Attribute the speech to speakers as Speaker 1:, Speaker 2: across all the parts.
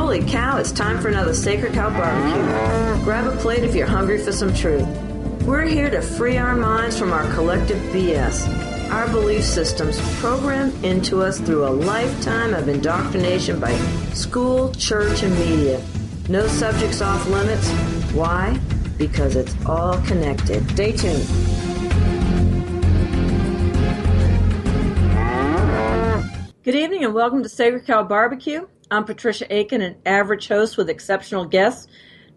Speaker 1: Holy cow, it's time for another Sacred Cow Barbecue. Grab a plate if you're hungry for some truth. We're here to free our minds from our collective BS, our belief systems programmed into us through a lifetime of indoctrination by school, church, and media. No subjects off limits. Why? Because it's all connected. Stay tuned. Good evening and welcome to Sacred Cow Barbecue. I'm Patricia Aiken, an average host with exceptional guests.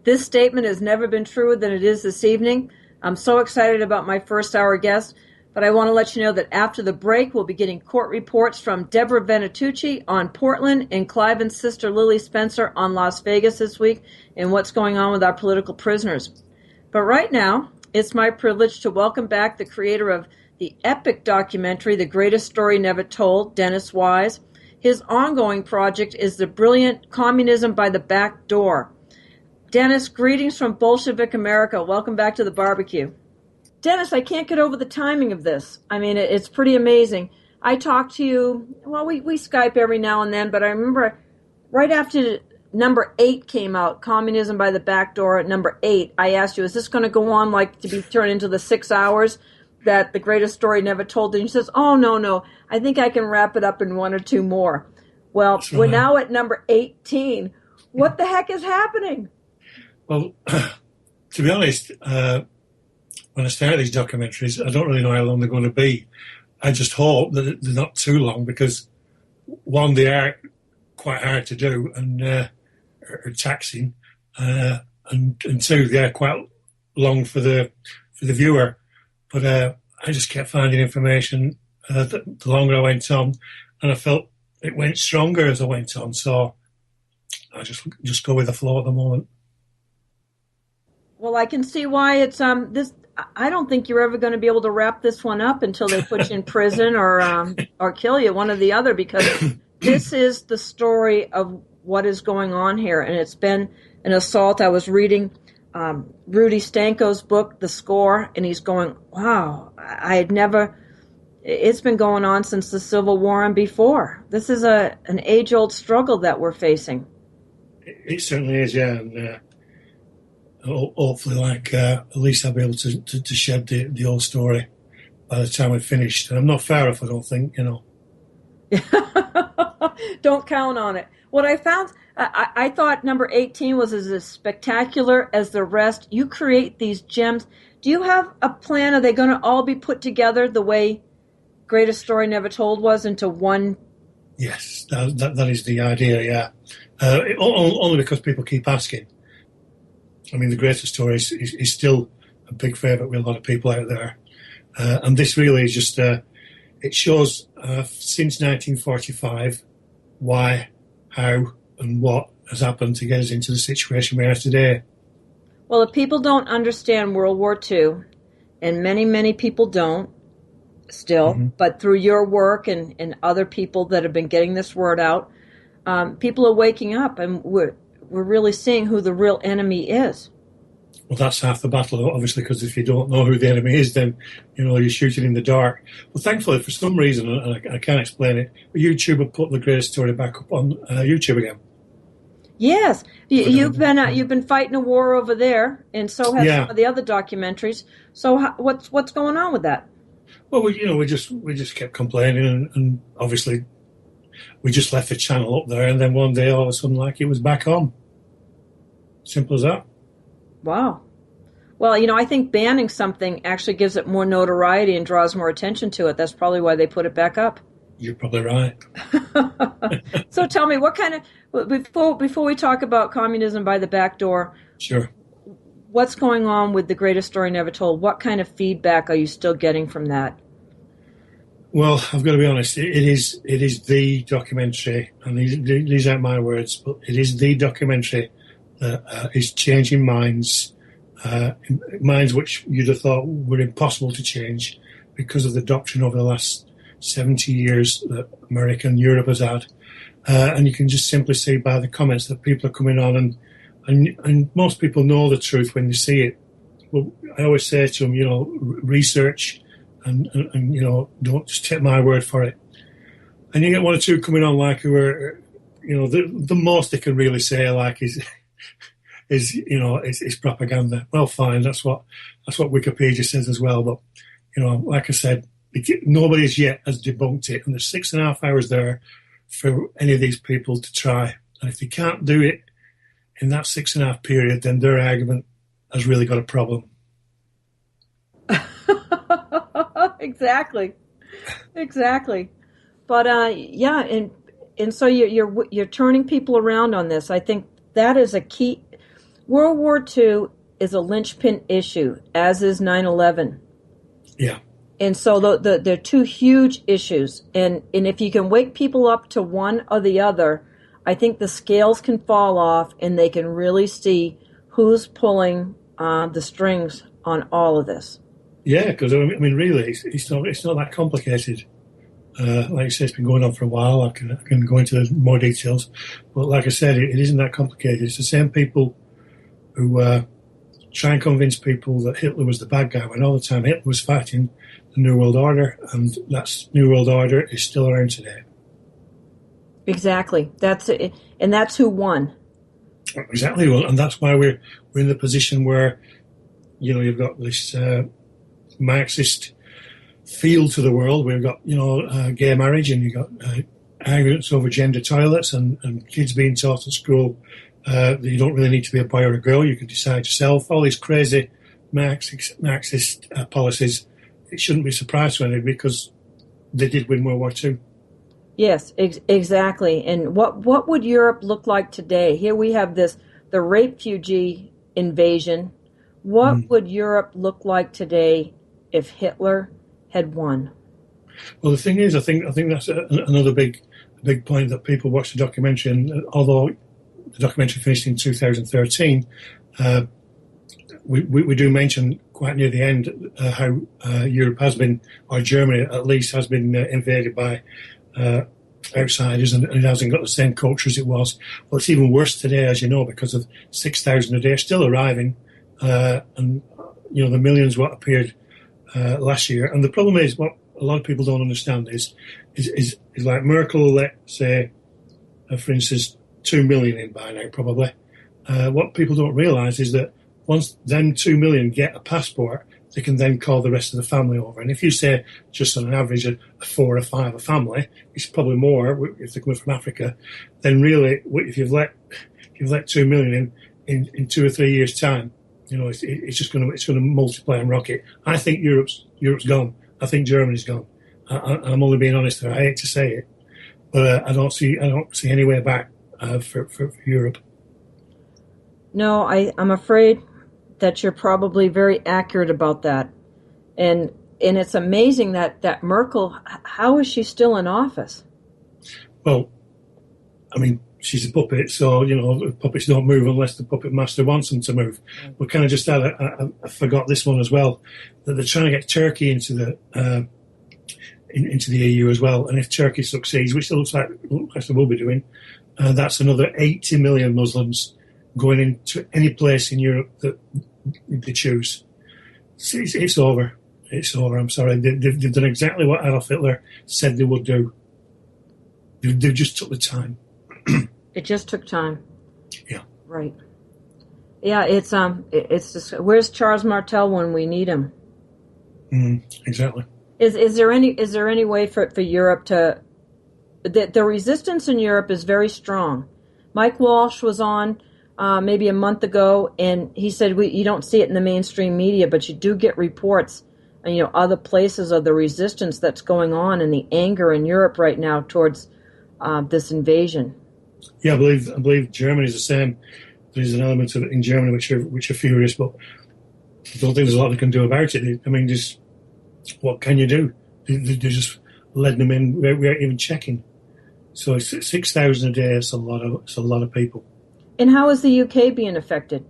Speaker 1: This statement has never been truer than it is this evening. I'm so excited about my first hour guest, but I want to let you know that after the break, we'll be getting court reports from Deborah Venetucci on Portland and Cliven's sister Lillie Spencer on Las Vegas this week and what's going on with our political prisoners. But right now, it's my privilege to welcome back the creator of the epic documentary, The Greatest Story Never Told, Dennis Wise. His ongoing project is the brilliant Communism by the Back Door. Dennis, greetings from Bolshevik America. Welcome back to the barbecue. Dennis, I can't get over the timing of this. I mean, it's pretty amazing. I talk to you, well, we Skype every now and then, but I remember right after number 8 came out, Communism by the Back Door at number 8, I asked you, is this going to go on like to be turned into the 6 hours that The Greatest Story Never Told? And he says, oh, no, I think I can wrap it up in 1 or 2 more. Well, right. We're now at number 18. What the heck is happening?
Speaker 2: Well, to be honest, when I start these documentaries, I don't really know how long they're going to be. I just hope that they're not too long because, one, they are quite hard to do and are taxing, and two, they are quite long for the viewer. But I just kept finding information the longer I went on, and I felt it went stronger as I went on. So I just go with the flow at the moment.
Speaker 1: Well, I can see why it's this. I don't think you're ever going to be able to wrap this one up until they put you in prison or kill you, one or the other, because this is the story of what is going on here, and it's been an assault. I was reading Rudy Stanko's book, The Score, and he's going, wow, I had never, it's been going on since the Civil War and before. This is an age-old struggle that we're facing.
Speaker 2: It certainly is, yeah, and hopefully, at least I'll be able to shed the old story by the time I've finished. And I'm not far off, I don't think,
Speaker 1: Don't count on it. What I found, I thought number 18 was as spectacular as the rest. You create these gems. Do you have a plan? Are they going to all be put together the way Greatest Story Never Told was into one?
Speaker 2: Yes, that is the idea, yeah. Only because people keep asking. I mean, The Greatest Story is still a big favourite with a lot of people out there. And this really is just, it shows since 1945 why, how, and what has happened to get us into the situation we are today.
Speaker 1: Well, if people don't understand World War II, and many, many people don't still, but through your work and other people that have been getting this word out, people are waking up, and we're really seeing who the real enemy is.
Speaker 2: Well, that's half the battle, obviously, because if you don't know who the enemy is, then, you're shooting in the dark. Well, thankfully, for some reason, and I can't explain it, but YouTube have put The Greatest Story back up on YouTube again.
Speaker 1: Yes. You've been fighting a war over there, and so have some of the other documentaries. So what's going on with that?
Speaker 2: Well, we just kept complaining, and obviously we just left the channel up there, and then one day, all of a sudden, it was back on. Simple as that.
Speaker 1: Wow. Well, I think banning something actually gives it more notoriety and draws more attention to it. That's probably why they put it back up.
Speaker 2: You're probably right.
Speaker 1: So tell me, what kind of, before we talk about Communism by the Back Door,
Speaker 2: sure,
Speaker 1: what's going on with The Greatest Story Never Told? What kind of feedback are you still getting from that?
Speaker 2: Well, I've got to be honest, it is the documentary, and these aren't my words, but it is the documentary that is changing minds which you'd have thought were impossible to change because of the doctrine over the last 70 years that America and Europe has had. And you can just simply see by the comments that people are coming on, and most people know the truth when they see it. Well, I always say to them, research and don't just take my word for it. And you get one or two coming on who are the most they can really say is propaganda. Well, fine, that's what Wikipedia says as well. But like I said, nobody as yet has debunked it, and there's 6.5 hours there for any of these people to try. And if they can't do it in that 6.5 period, then their argument has really got a problem.
Speaker 1: Exactly. But and so you're turning people around on this. I think that is a key. World War II is a linchpin issue, as is 9/11.
Speaker 2: Yeah.
Speaker 1: And so they're two huge issues. And if you can wake people up to one or the other, I think the scales can fall off and they can really see who's pulling the strings on all of this.
Speaker 2: Yeah, because really, it's not that complicated. Like I said, it's been going on for a while. I can go into more details, but like I said, it isn't that complicated. It's the same people who try and convince people that Hitler was the bad guy when all the time Hitler was fighting the New World Order, and that New World Order is still around today.
Speaker 1: Exactly. That's it, and that's who won.
Speaker 2: Exactly, and that's why we're in the position where you've got this Marxist feel to the world. We've got gay marriage, and you've got arguments over gender toilets, and kids being taught at school that you don't really need to be a boy or a girl. You can decide yourself. All these crazy Marxist policies. It shouldn't be a surprise to anybody because they did win World War II.
Speaker 1: Yes, exactly. And what would Europe look like today? Here we have the refugee invasion. What would Europe look like today if Hitler had won?
Speaker 2: Well, the thing is, I think that's another big point that people watch the documentary. And although the documentary finished in 2013, we do mention quite near the end how Europe has been, or Germany at least, has been invaded by outsiders, and it hasn't got the same culture as it was. Well, it's even worse today, as you know, because of 6,000 a day still arriving, and the millions what appeared last year. And the problem is, what a lot of people don't understand is like Merkel let say, for instance, 2 million in by now probably. What people don't realise is that once them 2 million get a passport, they can then call the rest of the family over. And if you say just on an average a 4 or 5 a family, it's probably more if they're coming from Africa. Then really, if you've let 2 million in 2 or 3 years' time, it's just going to multiply and rocket. I think Europe's gone. I think Germany's gone. I'm only being honest there. I hate to say it, but I don't see any way back for Europe.
Speaker 1: No, I'm afraid that you're probably very accurate about that. And it's amazing that Merkel, how is she still in office?
Speaker 2: Well, I mean, she's a puppet, so, puppets don't move unless the puppet master wants them to move. But can I just add, I forgot this one as well, that they're trying to get Turkey into the EU as well. And if Turkey succeeds, which it looks like they will be doing, that's another 80 million Muslims going into any place in Europe that they choose. It's over. It's over. I'm sorry. They've done exactly what Adolf Hitler said they would do. They just took the time.
Speaker 1: It just took time.
Speaker 2: Yeah.
Speaker 1: Right. Yeah. It's just, where's Charles Martel when we need him?
Speaker 2: Exactly.
Speaker 1: Is there any way for Europe to? The resistance in Europe is very strong. Mike Walsh was on maybe a month ago, and he said you don't see it in the mainstream media, but you do get reports, other places of the resistance that's going on and the anger in Europe right now towards this invasion.
Speaker 2: Yeah, I believe Germany's the same. There's an element of it in Germany which are furious, but I don't think there's a lot they can do about it. I mean, just what can you do? They're just letting them in without even checking. So 6,000 a day. It's a lot of people.
Speaker 1: And how is the UK being affected?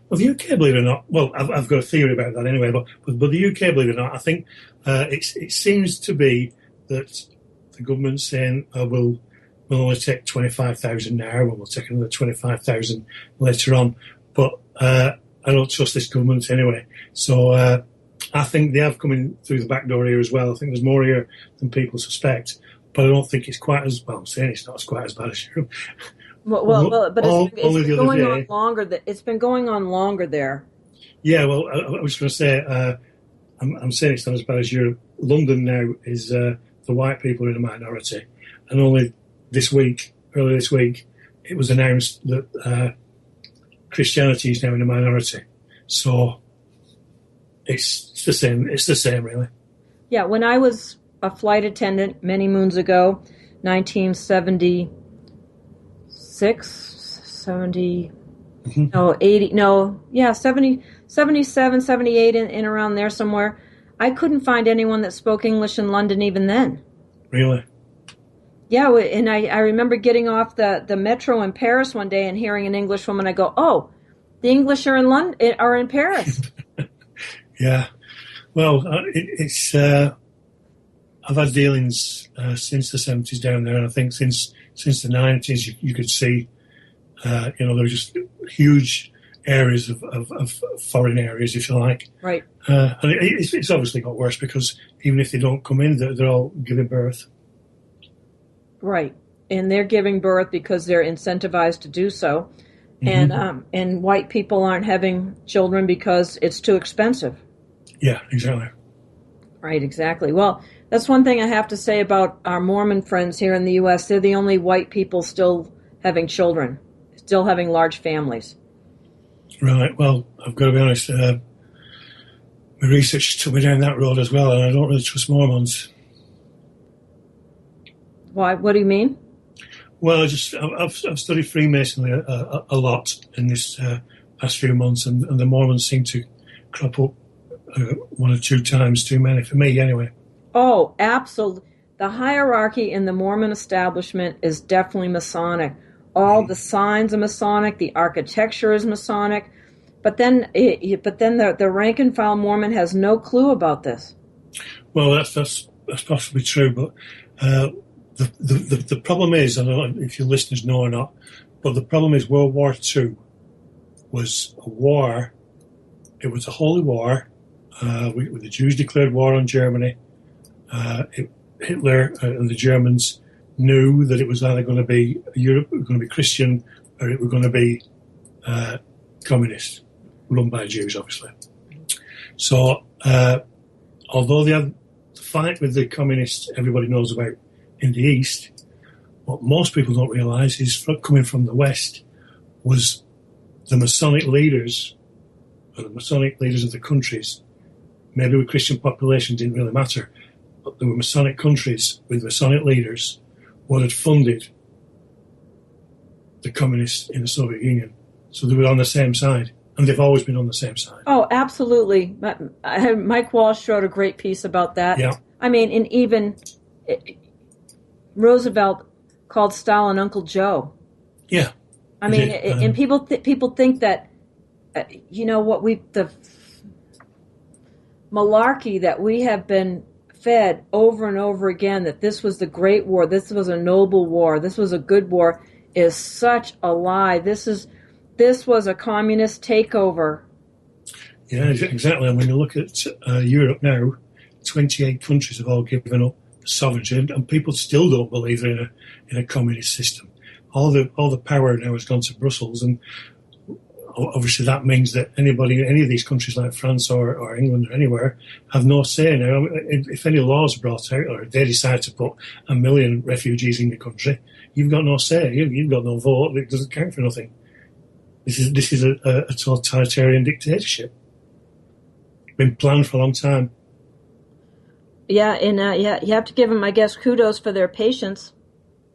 Speaker 2: Well, the UK, believe it or not, well, I've got a theory about that anyway. But the UK, believe it or not, I think it seems to be that the government's saying we'll only take 25,000 now, and we'll take another 25,000 later on. But I don't trust this government anyway. So I think they have come in through the back door here as well. I think there's more here than people suspect. but I don't think it's quite as well. I'm saying it's not quite as bad as Europe.
Speaker 1: But it's been going
Speaker 2: day,
Speaker 1: on longer. It's been going on longer there.
Speaker 2: Yeah, well, I was going to say, I'm saying it's not as bad as Europe. London now is the white people are in a minority, and only earlier this week, it was announced that Christianity is now in a minority. So it's the same. It's the same, really.
Speaker 1: Yeah, when I was a flight attendant many moons ago, 1976, 70, no, 80, no, yeah, 70, 77, 78, in around there somewhere. I couldn't find anyone that spoke English in London even then.
Speaker 2: Really?
Speaker 1: Yeah, and I remember getting off the metro in Paris one day and hearing an English woman. I go, "Oh, the English are in London, are in Paris."
Speaker 2: Yeah. Well, it's I've had dealings since the 70s down there, and I think since the 90s, you could see, there were just huge areas of foreign areas, if you like.
Speaker 1: Right.
Speaker 2: And it's obviously got worse because even if they don't come in, they're all giving birth.
Speaker 1: Right. And they're giving birth because they're incentivized to do so. Mm-hmm. And white people aren't having children because it's too expensive.
Speaker 2: Yeah, exactly.
Speaker 1: Right, exactly. Well, that's one thing I have to say about our Mormon friends here in the U.S. They're the only white people still having children, still having large families.
Speaker 2: Right. Well, I've got to be honest. My research took me down that road as well, and I don't really trust Mormons.
Speaker 1: Why? What do you mean?
Speaker 2: Well, I've studied Freemasonry a lot in this past few months, and the Mormons seem to crop up one or two times too many for me, anyway.
Speaker 1: Oh, absolutely. The hierarchy in the Mormon establishment is definitely Masonic. All the signs are Masonic. The architecture is Masonic. But then the rank and file Mormon has no clue about this.
Speaker 2: Well, that's possibly true, but the problem is, I don't know if your listeners know or not, but the problem is World War II was a war. It was a holy war. The Jews declared war on Germany. Hitler and the Germans knew that it was either going to be Europe, it was going to be Christian, or it was going to be communist, run by Jews, obviously. So, although they had the fight with the communists everybody knows about in the East, what most people don't realise is coming from the West was the Masonic leaders, or the Masonic leaders of the countries. Maybe with Christian population didn't really matter, but there were Masonic countries with Masonic leaders what had funded the communists in the Soviet Union. So they were on the same side, and they've always been on the same side.
Speaker 1: Oh, absolutely. Mike Walsh wrote a great piece about that.
Speaker 2: Yeah.
Speaker 1: I mean, and even Roosevelt called Stalin Uncle Joe.
Speaker 2: Yeah.
Speaker 1: I mean, and people think that, the malarkey that we have been fed over and over again, that this was the great war, this was a noble war, this was a good war, is such a lie. This was a communist takeover. Yeah,
Speaker 2: exactly. And when you look at Europe now, 28 countries have all given up sovereignty, and people still don't believe in a communist system. All the power now has gone to Brussels, and obviously that means that any of these countries like France or England or anywhere have no say now. I mean, if any laws are brought out or they decide to put 1 million refugees in the country, you've got no say. You've got no vote. It doesn't count for nothing. This is a totalitarian dictatorship. Been planned for a long time.
Speaker 1: Yeah, and you have to give them, I guess, kudos for their patience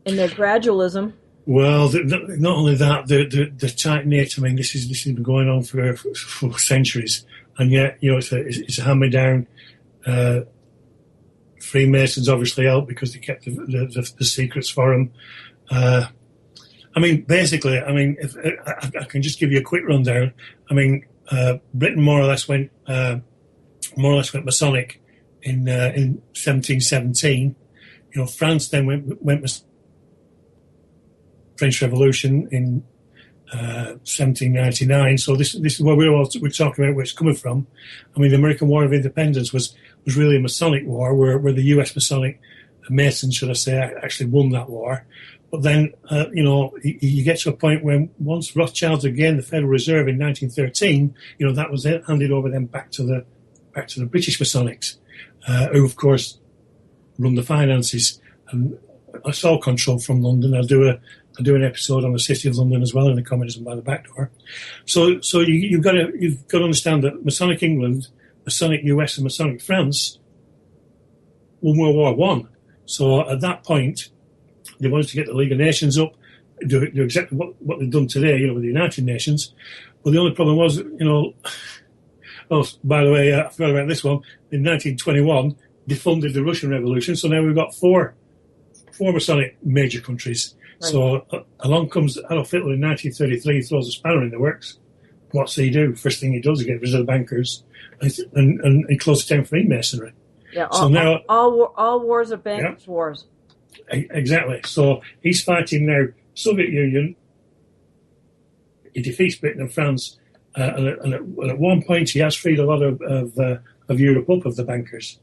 Speaker 1: and their gradualism.
Speaker 2: Well, not only that, the tight knit. I mean, this has been going on for centuries, and yet it's a hand-me-down. Freemasons obviously helped because they kept the secrets for them. I mean, basically, if I can just give you a quick rundown. I mean, Britain more or less went Masonic in 1717. France then went French Revolution in 1799. So this is where we're talking about where it's coming from. I mean, the American War of Independence was really a Masonic war, where the U.S. Masonic Masons, should I say, actually won that war. But then, you get to a point when once Rothschilds had gained the Federal Reserve in 1913, that was then handed over then back to the British Masonics, who of course run the finances and it's all controlled from London. I'll do an episode on the City of London as well in the Communism by the Back Door. So you've got to understand that Masonic England, Masonic US, and Masonic France won World War One. So at that point, they wanted to get the League of Nations up, do exactly what they've done today, with the United Nations. But the only problem was, oh, by the way, I forgot about this one. In 1921, they funded the Russian Revolution, so now we've got four Masonic major countries. Right. So along comes Adolf Hitler in 1933, he throws a spanner in the works. What's he do? First thing he does is get rid of the bankers and he closes down Freemasonry.
Speaker 1: Yeah, all wars are bankers' wars.
Speaker 2: Exactly. So he's fighting now Soviet Union. He defeats Britain and France, and at one point he has freed a lot of Europe up of the bankers.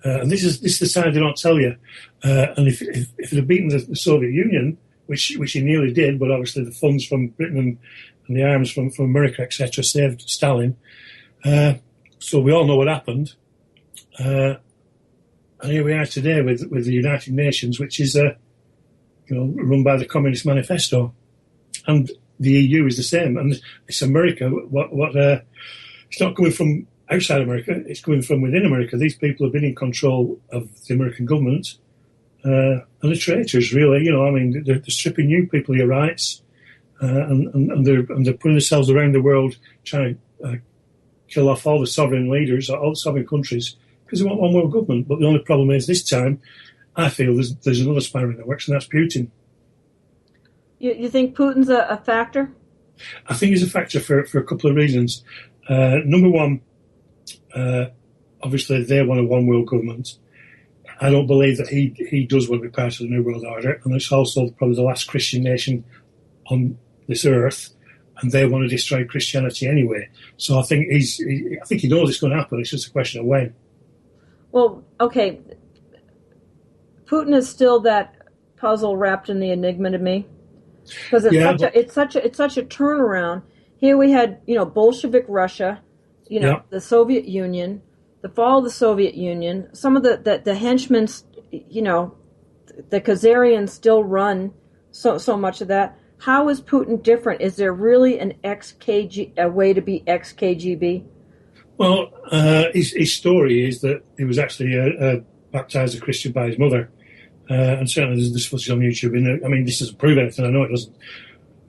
Speaker 2: And this is the side they don't tell you. And if it had beaten the Soviet Union, which he nearly did, but obviously the funds from Britain and the arms from America, etc., saved Stalin. So we all know what happened. And here we are today with the United Nations, which is run by the Communist Manifesto, and the EU is the same. And it's America. It's not coming from outside America; it's coming from within America. These people have been in control of the American government, and they're traitors, really. They're stripping you people of your rights, and they're putting themselves around the world trying to kill off all the sovereign leaders, all the sovereign countries, because they want one world government. But the only problem is this time, I feel there's another spanner in the works, and that's Putin.
Speaker 1: You think Putin's a factor?
Speaker 2: I think he's a factor for a couple of reasons. Number one, obviously they want a one world government. I don't believe that he does want to be part of the New World Order, and it's also probably the last Christian nation on this earth, and they want to destroy Christianity anyway. So I think he knows it's going to happen. It's just a question of when. Well,
Speaker 1: okay. Putin is still that puzzle wrapped in the enigma to me, because it's such a turnaround. Here we had Bolshevik Russia, the Soviet Union, the fall of the Soviet Union. Some of the henchmen, the Khazarians still run so much of that. How is Putin different? Is there really a way to be ex-KGB?
Speaker 2: Well, his story is that he was actually baptized a Christian by his mother. And certainly there's footage on YouTube. This doesn't prove anything, I know it doesn't.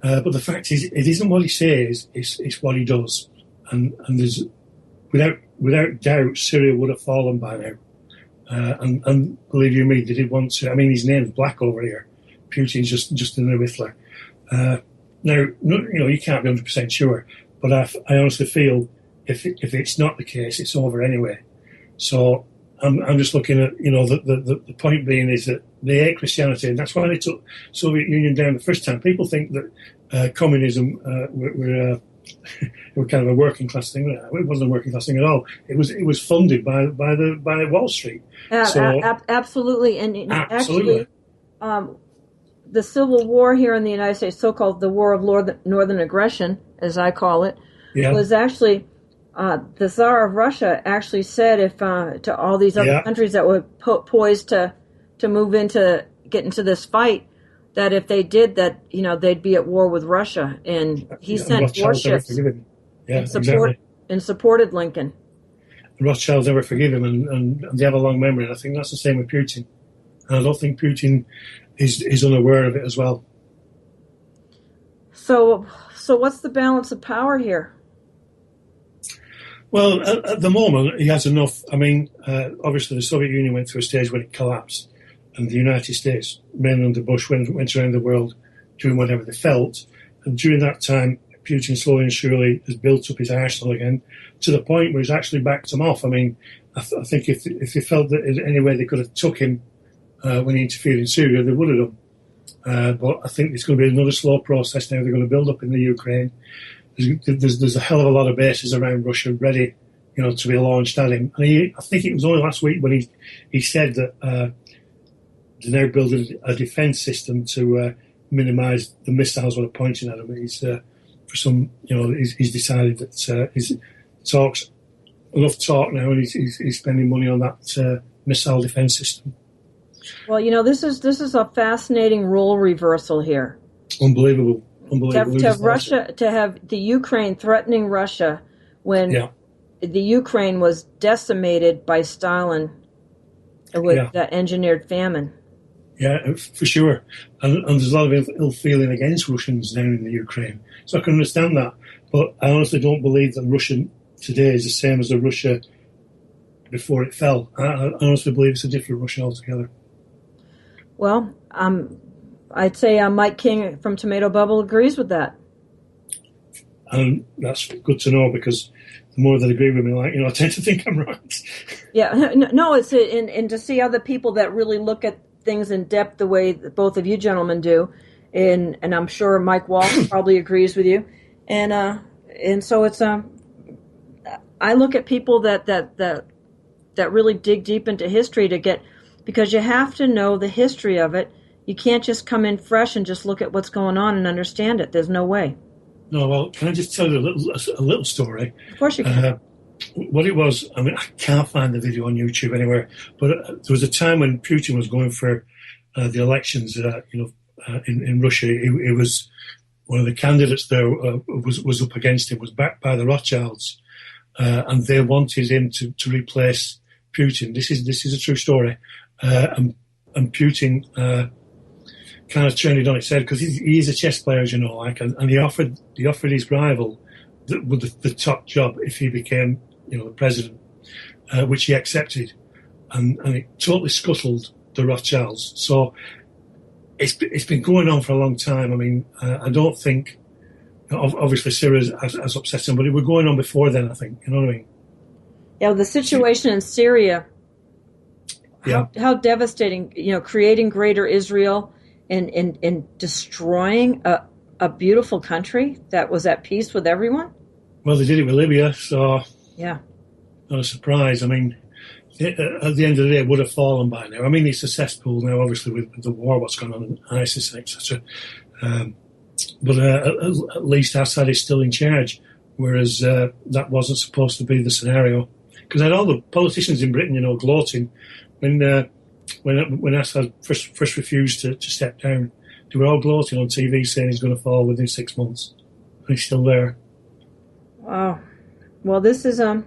Speaker 2: But the fact is, it isn't what he says, it's what he does. And there's, without doubt, Syria would have fallen by now. And believe you me, they did want to. His name's black over here. Putin's just another Hitler. Now, you can't be 100% sure, but I honestly feel if it's not the case, it's over anyway. So I'm just looking at, the point being is that they hate Christianity, and that's why they took Soviet Union down the first time. People think that communism were kind of a working class thing. It wasn't a working class thing at all. It was funded by Wall Street.
Speaker 1: Absolutely, and actually, the Civil War here in the United States, so-called the War of Northern Aggression, as I call it, was actually. The Tsar of Russia actually said to all these other countries that were poised to get into this fight, that if they did that, they'd be at war with Russia, and he sent warships and supported Lincoln.
Speaker 2: The Rothschilds never forgive him, and they have a long memory. And I think that's the same with Putin, and I don't think Putin is unaware of it as well.
Speaker 1: So what's the balance of power here?
Speaker 2: Well, at the moment, he has enough. Obviously, the Soviet Union went through a stage when it collapsed, and the United States, mainly under Bush, went around the world doing whatever they felt. And during that time, Putin slowly and surely has built up his arsenal again to the point where he's actually backed him off. I think if they felt that in any way they could have took him when he interfered in Syria, they would have done. But I think it's going to be another slow process now. They're going to build up in the Ukraine. There's a hell of a lot of bases around Russia ready, to be launched at him. And I think it was only last week when he said that they're now building a defence system to minimise the missiles that are pointing at him. He's he's decided that he's talks enough talk now, and he's spending money on that missile defence system.
Speaker 1: Well, this is a fascinating role reversal here.
Speaker 2: Unbelievable.
Speaker 1: To have the Ukraine threatening Russia when the Ukraine was decimated by Stalin with the engineered famine.
Speaker 2: Yeah, for sure. And there's a lot of ill feeling against Russians now in the Ukraine. So I can understand that. But I honestly don't believe that Russia today is the same as the Russia before it fell. I honestly believe it's a different Russia altogether.
Speaker 1: Well, I'd say Mike King from Tomato Bubble agrees with that.
Speaker 2: And that's good to know, because the more they agree with me, I tend to think I'm right.
Speaker 1: Yeah, no, it's and to see other people that really look at things in depth the way that both of you gentlemen do, and I'm sure Mike Walsh probably agrees with you, and so it's I look at people that really dig deep into history because you have to know the history of it. You can't just come in fresh and just look at what's going on and understand it. There's no way.
Speaker 2: No, well, can I just tell you a little story?
Speaker 1: Of course you can.
Speaker 2: What it was, I can't find the video on YouTube anywhere, but there was a time when Putin was going for the elections, in Russia. It was one of the candidates there was up against him, was backed by the Rothschilds, and they wanted him to replace Putin. This is a true story, and Putin kind of turned it on its head, because he's a chess player, as you know, and he offered his rival the top job if he became, the president, which he accepted, and it totally scuttled the Rothschilds. So it's been going on for a long time. I mean, I don't think, obviously Syria has upset him, but it was going on before then, I think. You know what I mean? Yeah,
Speaker 1: the situation in Syria, how devastating, creating greater Israel and destroying a beautiful country that was at peace with everyone.
Speaker 2: Well, they did it with Libya, so
Speaker 1: yeah,
Speaker 2: not a surprise. I mean, at the end of the day, it would have fallen by now. I mean, it's a cesspool now, obviously, with the war, what's going on in ISIS and etc. But at least Assad is still in charge, whereas that wasn't supposed to be the scenario. Because I had all the politicians in Britain, gloating when Assad first refused to step down. They were all gloating on TV, saying he's going to fall within 6 months, and he's still there.
Speaker 1: Wow. Well, this is a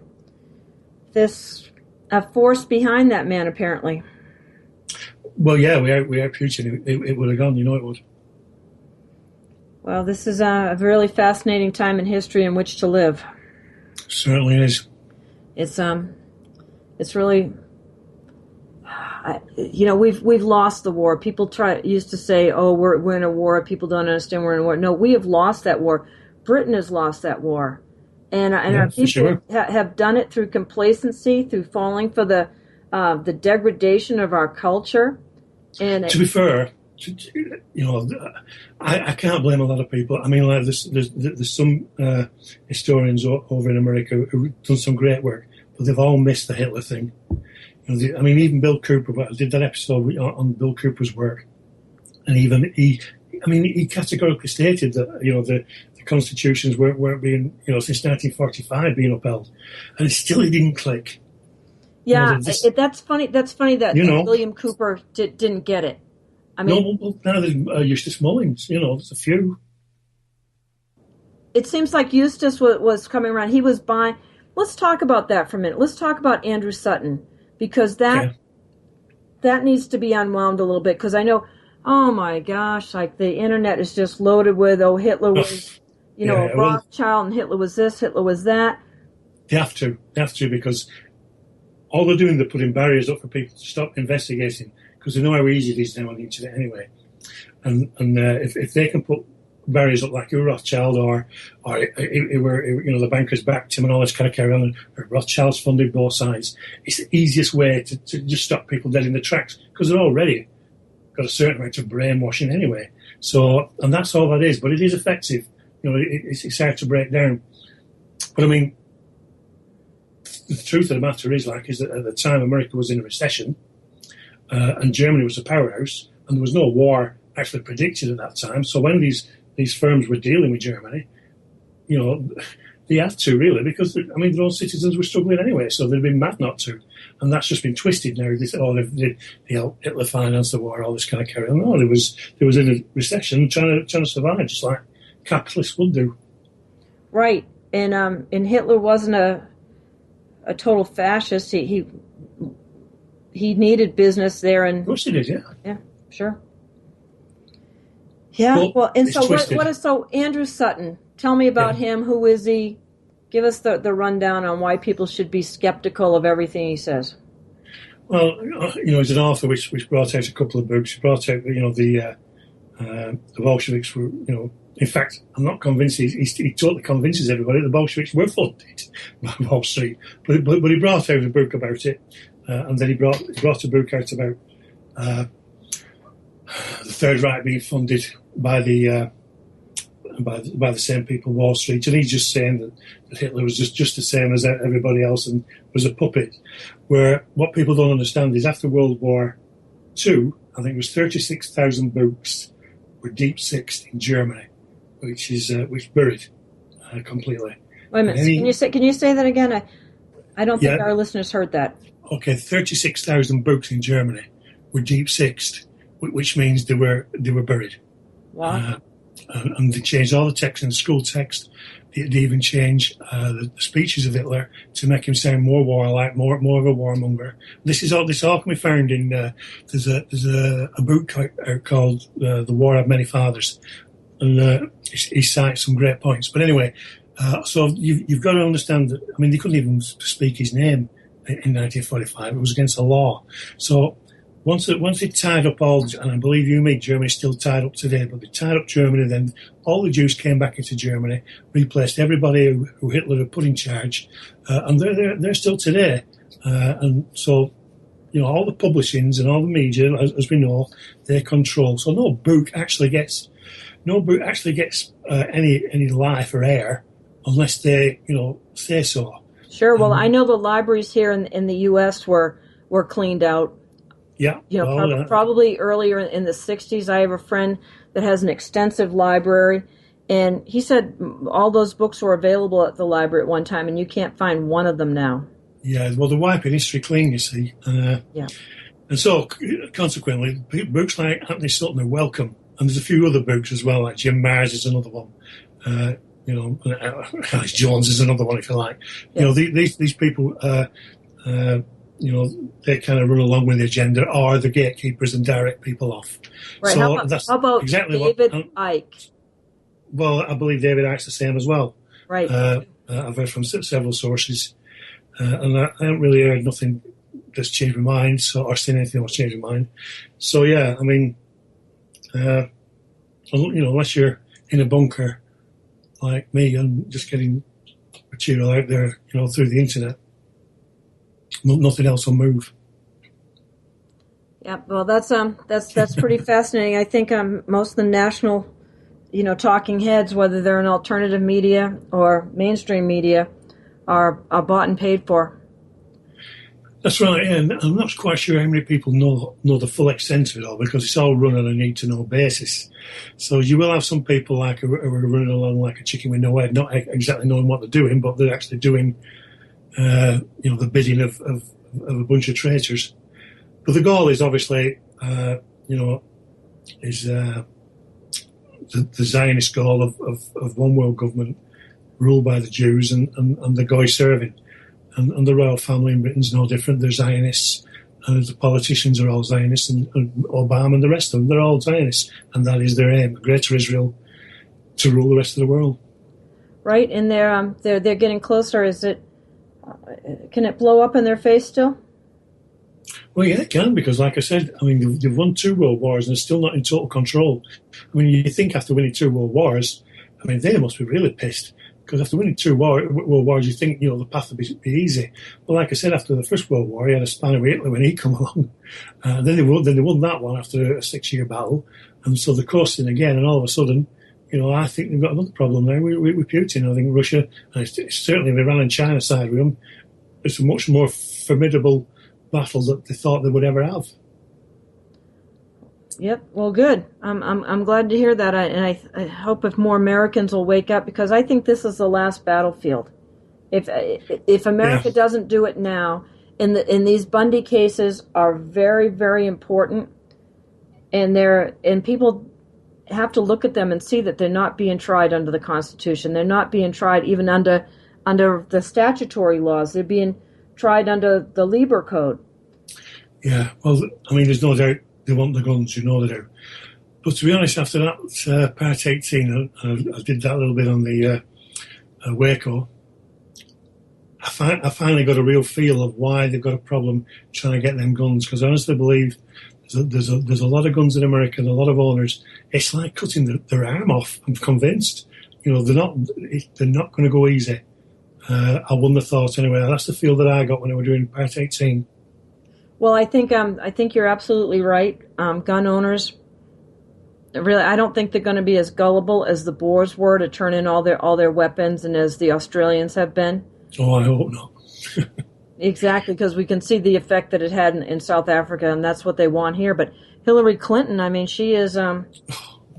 Speaker 1: force behind that man, apparently.
Speaker 2: Well, yeah, we are Putin. It would have gone, it would.
Speaker 1: Well, this is a really fascinating time in history in which to live.
Speaker 2: Certainly is.
Speaker 1: It's really, we've lost the war. People used to say, "Oh, we're in a war. People don't understand we're in a war." No, we have lost that war. Britain has lost that war, and our people have done it through complacency, through falling for the degradation of our culture. And
Speaker 2: to be fair, I can't blame a lot of people. I mean, there's some historians over in America who've done some great work, but they've all missed the Hitler thing. Even Bill Cooper, I did that episode on Bill Cooper's work, and even he categorically stated that the constitutions weren't being since 1945 being upheld, and he didn't click.
Speaker 1: Yeah, that's funny. That's funny that William Cooper didn't get it. I mean,
Speaker 2: now there's Eustace Mullins. There's a few.
Speaker 1: It seems like Eustace was coming around. He was buying. Let's talk about that for a minute. Let's talk about Andrew Sutton, because that needs to be unwound a little bit. Because I know, oh my gosh, like the internet is just loaded with, Hitler was, a Rothschild, and Hitler was this, Hitler was that.
Speaker 2: They have to because all they're doing, they're putting barriers up for people to stop investigating, because they know how easy it is now on the internet anyway. And if they can put barriers up like a Rothschild or the bankers backed him and all this kind of carry on, and Rothschilds funded both sides, it's the easiest way to just stop people dead in the tracks, because they're already got a certain amount of brainwashing anyway. So, and that's all that is, but it is effective. It's hard to break down. But I mean, the truth of the matter is that at the time America was in a recession, and Germany was a powerhouse, and there was no war actually predicted at that time. So when these firms were dealing with Germany, they had to really, because their own citizens were struggling anyway, so they'd been mad not to, and that's just been twisted now. They said, Hitler financed the war, all this kind of carry on. No, there was in a recession trying to survive, just like capitalists would do.
Speaker 1: Right, and Hitler wasn't a total fascist. He needed business there, and
Speaker 2: of course he did,
Speaker 1: yeah, sure. Yeah, well, and so what is Andrew Sutton? Tell me about him. Who is he? Give us the rundown on why people should be skeptical of everything he says.
Speaker 2: Well, he's an author which brought out a couple of books. He brought out, the Bolsheviks were, in fact, I'm not convinced he totally convinces everybody the Bolsheviks were funded by Wall Street. But he brought out a book about it, and then he brought a book out about the Third Reich being funded by the same people, Wall Street, and he's just saying that Hitler was just the same as everybody else and was a puppet. Where what people don't understand is after World War II, I think it was 36,000 books were deep sixed in Germany, which buried completely.
Speaker 1: Wait a minute, can you say that again? I don't think our listeners heard that.
Speaker 2: Okay, 36,000 books in Germany were deep sixed, which means they were buried.
Speaker 1: Wow.
Speaker 2: And they changed all the text in the school text. They even changed the speeches of Hitler to make him sound more warlike, more of a warmonger. This all can be found in there's a book out called The War of Many Fathers, and he cites some great points. But anyway, so you've got to understand that. They couldn't even speak his name in 1945. It was against the law. So once they tied up all, and I believe Germany's still tied up today, but they tied up Germany, then all the Jews came back into Germany, replaced everybody who Hitler had put in charge, and they're still today. And so, all the publishings and all the media, as we know, they control. So no book actually gets any life or air unless they, say so.
Speaker 1: Sure. Well, I know the libraries here in the U.S. were cleaned out.
Speaker 2: Yeah.
Speaker 1: Probably earlier in the 60s. I have a friend that has an extensive library, and he said all those books were available at the library at one time, and you can't find one of them now.
Speaker 2: Yeah, well, they're wiping history clean, you see. And so, consequently, books like Anthony Sutton are welcome. And there's a few other books as well, like Jim Marrs is another one. Alex Jones is another one, if you like. Yeah. These people... they kind of run along with the agenda, or the gatekeepers and direct people off.
Speaker 1: Right.
Speaker 2: So
Speaker 1: how about exactly David Icke?
Speaker 2: Well, I believe David Icke's the same as well.
Speaker 1: Right.
Speaker 2: I've heard from several sources, and I haven't really heard nothing that's changed my mind, or seen anything that's changed my mind. So yeah, unless you're in a bunker like me and just getting material out there, through the internet, nothing else will move.
Speaker 1: Yeah, well, that's pretty fascinating. I think most of the national, talking heads, whether they're in alternative media or mainstream media, are bought and paid for.
Speaker 2: That's right, and I'm not quite sure how many people know the full extent of it all, because it's all run on a need-to-know basis. So you will have some people who are running along like a chicken with no head, not exactly knowing what they're doing, but they're actually doing the bidding of a bunch of traitors. But the goal is obviously, is the Zionist goal of one world government ruled by the Jews and the Goy serving. And the royal family in Britain's no different. They're Zionists, and the politicians are all Zionists, and Obama and the rest of them, they're all Zionists. And that is their aim, Greater Israel, to rule the rest of the world. Right,
Speaker 1: and they're getting closer. Can it blow up in their face still?
Speaker 2: Well, yeah, it can, because like I said, they've won 2 world wars and they're still not in total control. You think after winning 2 world wars, they must be really pissed, because after winning 2 world wars, you think, the path would be easy. But like I said, after the First World War, he had a spanner with Hitler when he come along. Then they won that one after a 6-year battle, and so they're coasting again, and all of a sudden, I think they've got another problem now with Putin. I think Russia, and certainly if Iran and China side with them, it's a much more formidable battle that they thought they would ever have.
Speaker 1: Yep. Well, good. I'm glad to hear that. I hope if more Americans will wake up, because I think this is the last battlefield. If
Speaker 2: Yeah,
Speaker 1: America doesn't do it now, in these Bundy cases are very, very important, and people have to look at them and see that they're not being tried under the Constitution. They're not being tried even under the statutory laws. They're being tried under the Lieber Code.
Speaker 2: yeah. Well, I mean, there's no doubt they want the guns. You know they do. But to be honest, after that Part 18, I did that little bit on the Waco. I finally got a real feel of why they've got a problem trying to get them guns. Because I honestly believe there's a lot of guns in America and a lot of owners. It's like cutting their arm off. I'm convinced. You know, they're not going to go easy. I wouldn't have thought anyway. That's the feel that I got when I was doing Part 18.
Speaker 1: Well, I think you're absolutely right. Gun owners, really, I don't think they're going to be as gullible as the Boers were to turn in all their weapons, and as the Australians have been.
Speaker 2: Oh, I hope not.
Speaker 1: Exactly, because we can see the effect that it had in South Africa, and that's what they want here. But Hillary Clinton, I mean, she is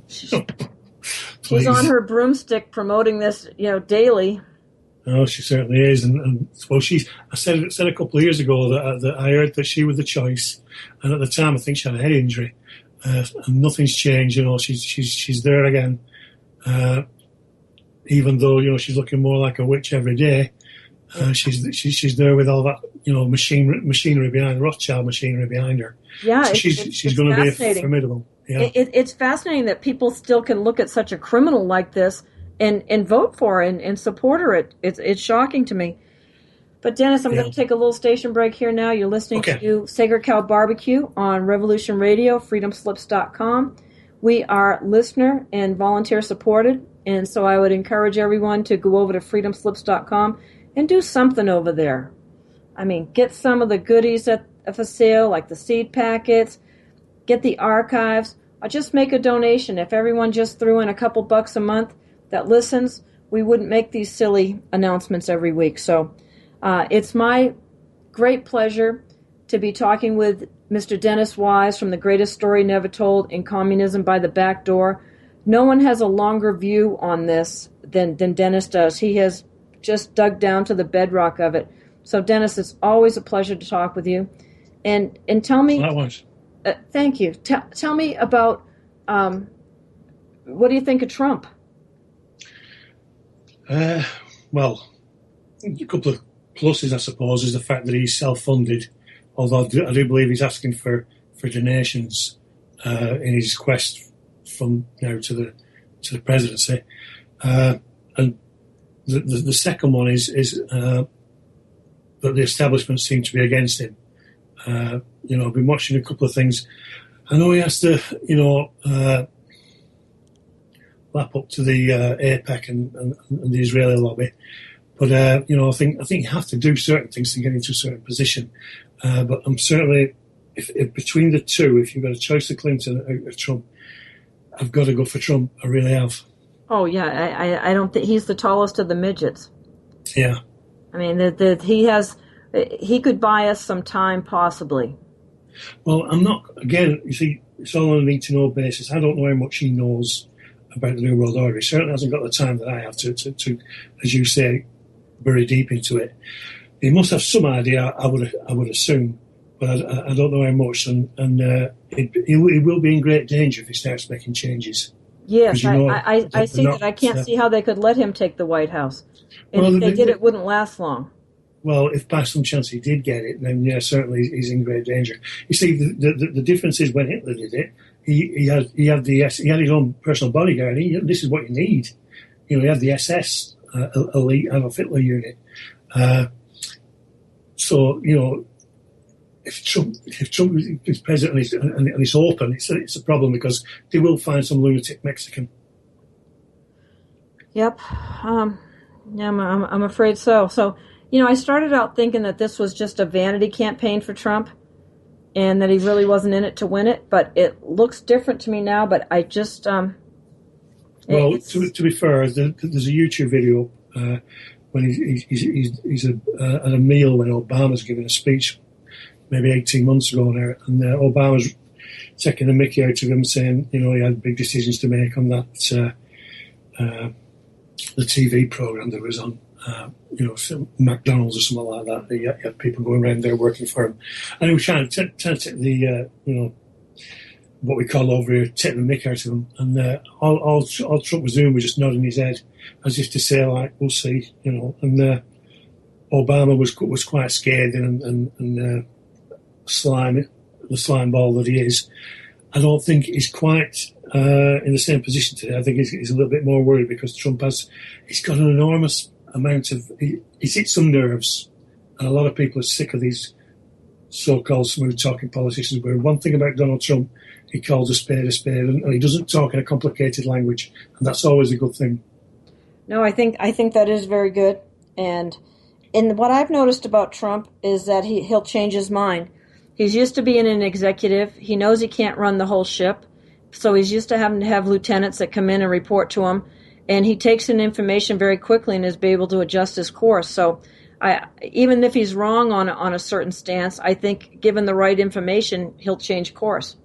Speaker 1: she's on her broomstick promoting this, daily.
Speaker 2: Oh, she certainly is, and well, I said a couple of years ago that I heard that she was the choice, and at the time I think she had a head injury, and nothing's changed. You know, she's there again, even though she's looking more like a witch every day. She's there with all that machinery behind Rothschild machinery behind her.
Speaker 1: Yeah,
Speaker 2: so she's going to be formidable. Yeah,
Speaker 1: it's fascinating that people still can look at such a criminal like this and vote for her and support her. It's shocking to me. But Dennis, I'm going to take a little station break here now. You're listening to Sacred Cow Barbecue on Revolution Radio, freedomslips.com. We are listener and volunteer supported, and so I would encourage everyone to go over to freedomslips.com and do something over there. I mean, get some of the goodies for sale, like the seed packets, get the archives, or just make a donation. If everyone just threw in a couple bucks a month that listens, we wouldn't make these silly announcements every week. So it's my great pleasure to be talking with Mr. Dennis Wise from The Greatest Story Never Told in Communism by the Back Door. No one has a longer view on this than Dennis does. He has just dug down to the bedrock of it. So, Dennis, it's always a pleasure to talk with you. And tell me... thank you. Tell me about, what do you think of Trump?
Speaker 2: Well, a couple of pluses, I suppose, is the fact that he's self-funded, although I do believe he's asking for donations in his quest from now to the presidency. And the second one is that the establishment seem to be against him. I've been watching a couple of things. I know he has to, lap up to the AIPAC and the Israeli lobby, but I think you have to do certain things to get into a certain position. But I'm certainly, if between the two, if you've got a choice of Clinton or Trump, I've got to go for Trump. I really have.
Speaker 1: Oh yeah, I don't think he's the tallest of the midgets.
Speaker 2: Yeah.
Speaker 1: I mean, he could buy us some time, possibly.
Speaker 2: Well, I'm not, again, you see, it's all on a need-to-know basis. I don't know how much he knows about the New World Order. He certainly hasn't got the time that I have to as you say, bury deep into it. He must have some idea, I would assume, but I don't know how much, and he will be in great danger if he starts making changes.
Speaker 1: Yes, I see that. I can't see how they could let him take the White House. And if they did, it wouldn't last long.
Speaker 2: Well, if by some chance he did get it, then yeah, certainly he's in great danger. You see, the difference is when Hitler did it, he had his own personal bodyguard. This is what you need. He had the SS elite Adolf Hitler unit. So if Trump is president and it's open, it's a problem because they will find some lunatic Mexican.
Speaker 1: Yep. Yeah, I'm afraid so. So, I started out thinking that this was just a vanity campaign for Trump and that he really wasn't in it to win it, but it looks different to me now, but I just...
Speaker 2: Well, to be fair, there's a YouTube video when he's at a meal when Obama's giving a speech maybe 18 months ago now, and Obama's taking the mickey out of him, saying, you know, he had big decisions to make on that, the TV program that was on, you know, McDonald's or something like that. He had people going around there working for him. And he was trying to take the, you know, what we call over here, taking the mick out of him. And all Trump was doing was just nodding his head as if to say, like, we'll see, you know. And Obama was quite scared and slimy, the slime ball that he is. I don't think he's quite in the same position today. I think he's a little bit more worried because Trump he's got an enormous amount of, he's hit some nerves, and a lot of people are sick of these so-called smooth-talking politicians. Where one thing about Donald Trump, he calls a spade, and he doesn't talk in a complicated language, and that's always a good thing.
Speaker 1: No, I think that is very good. And what I've noticed about Trump is that he'll change his mind. He's used to being an executive. He knows he can't run the whole ship. So he's used to having to have lieutenants that come in and report to him. And he takes in information very quickly and is able to adjust his course. So even if he's wrong on a certain stance, I think given the right information, he'll change course.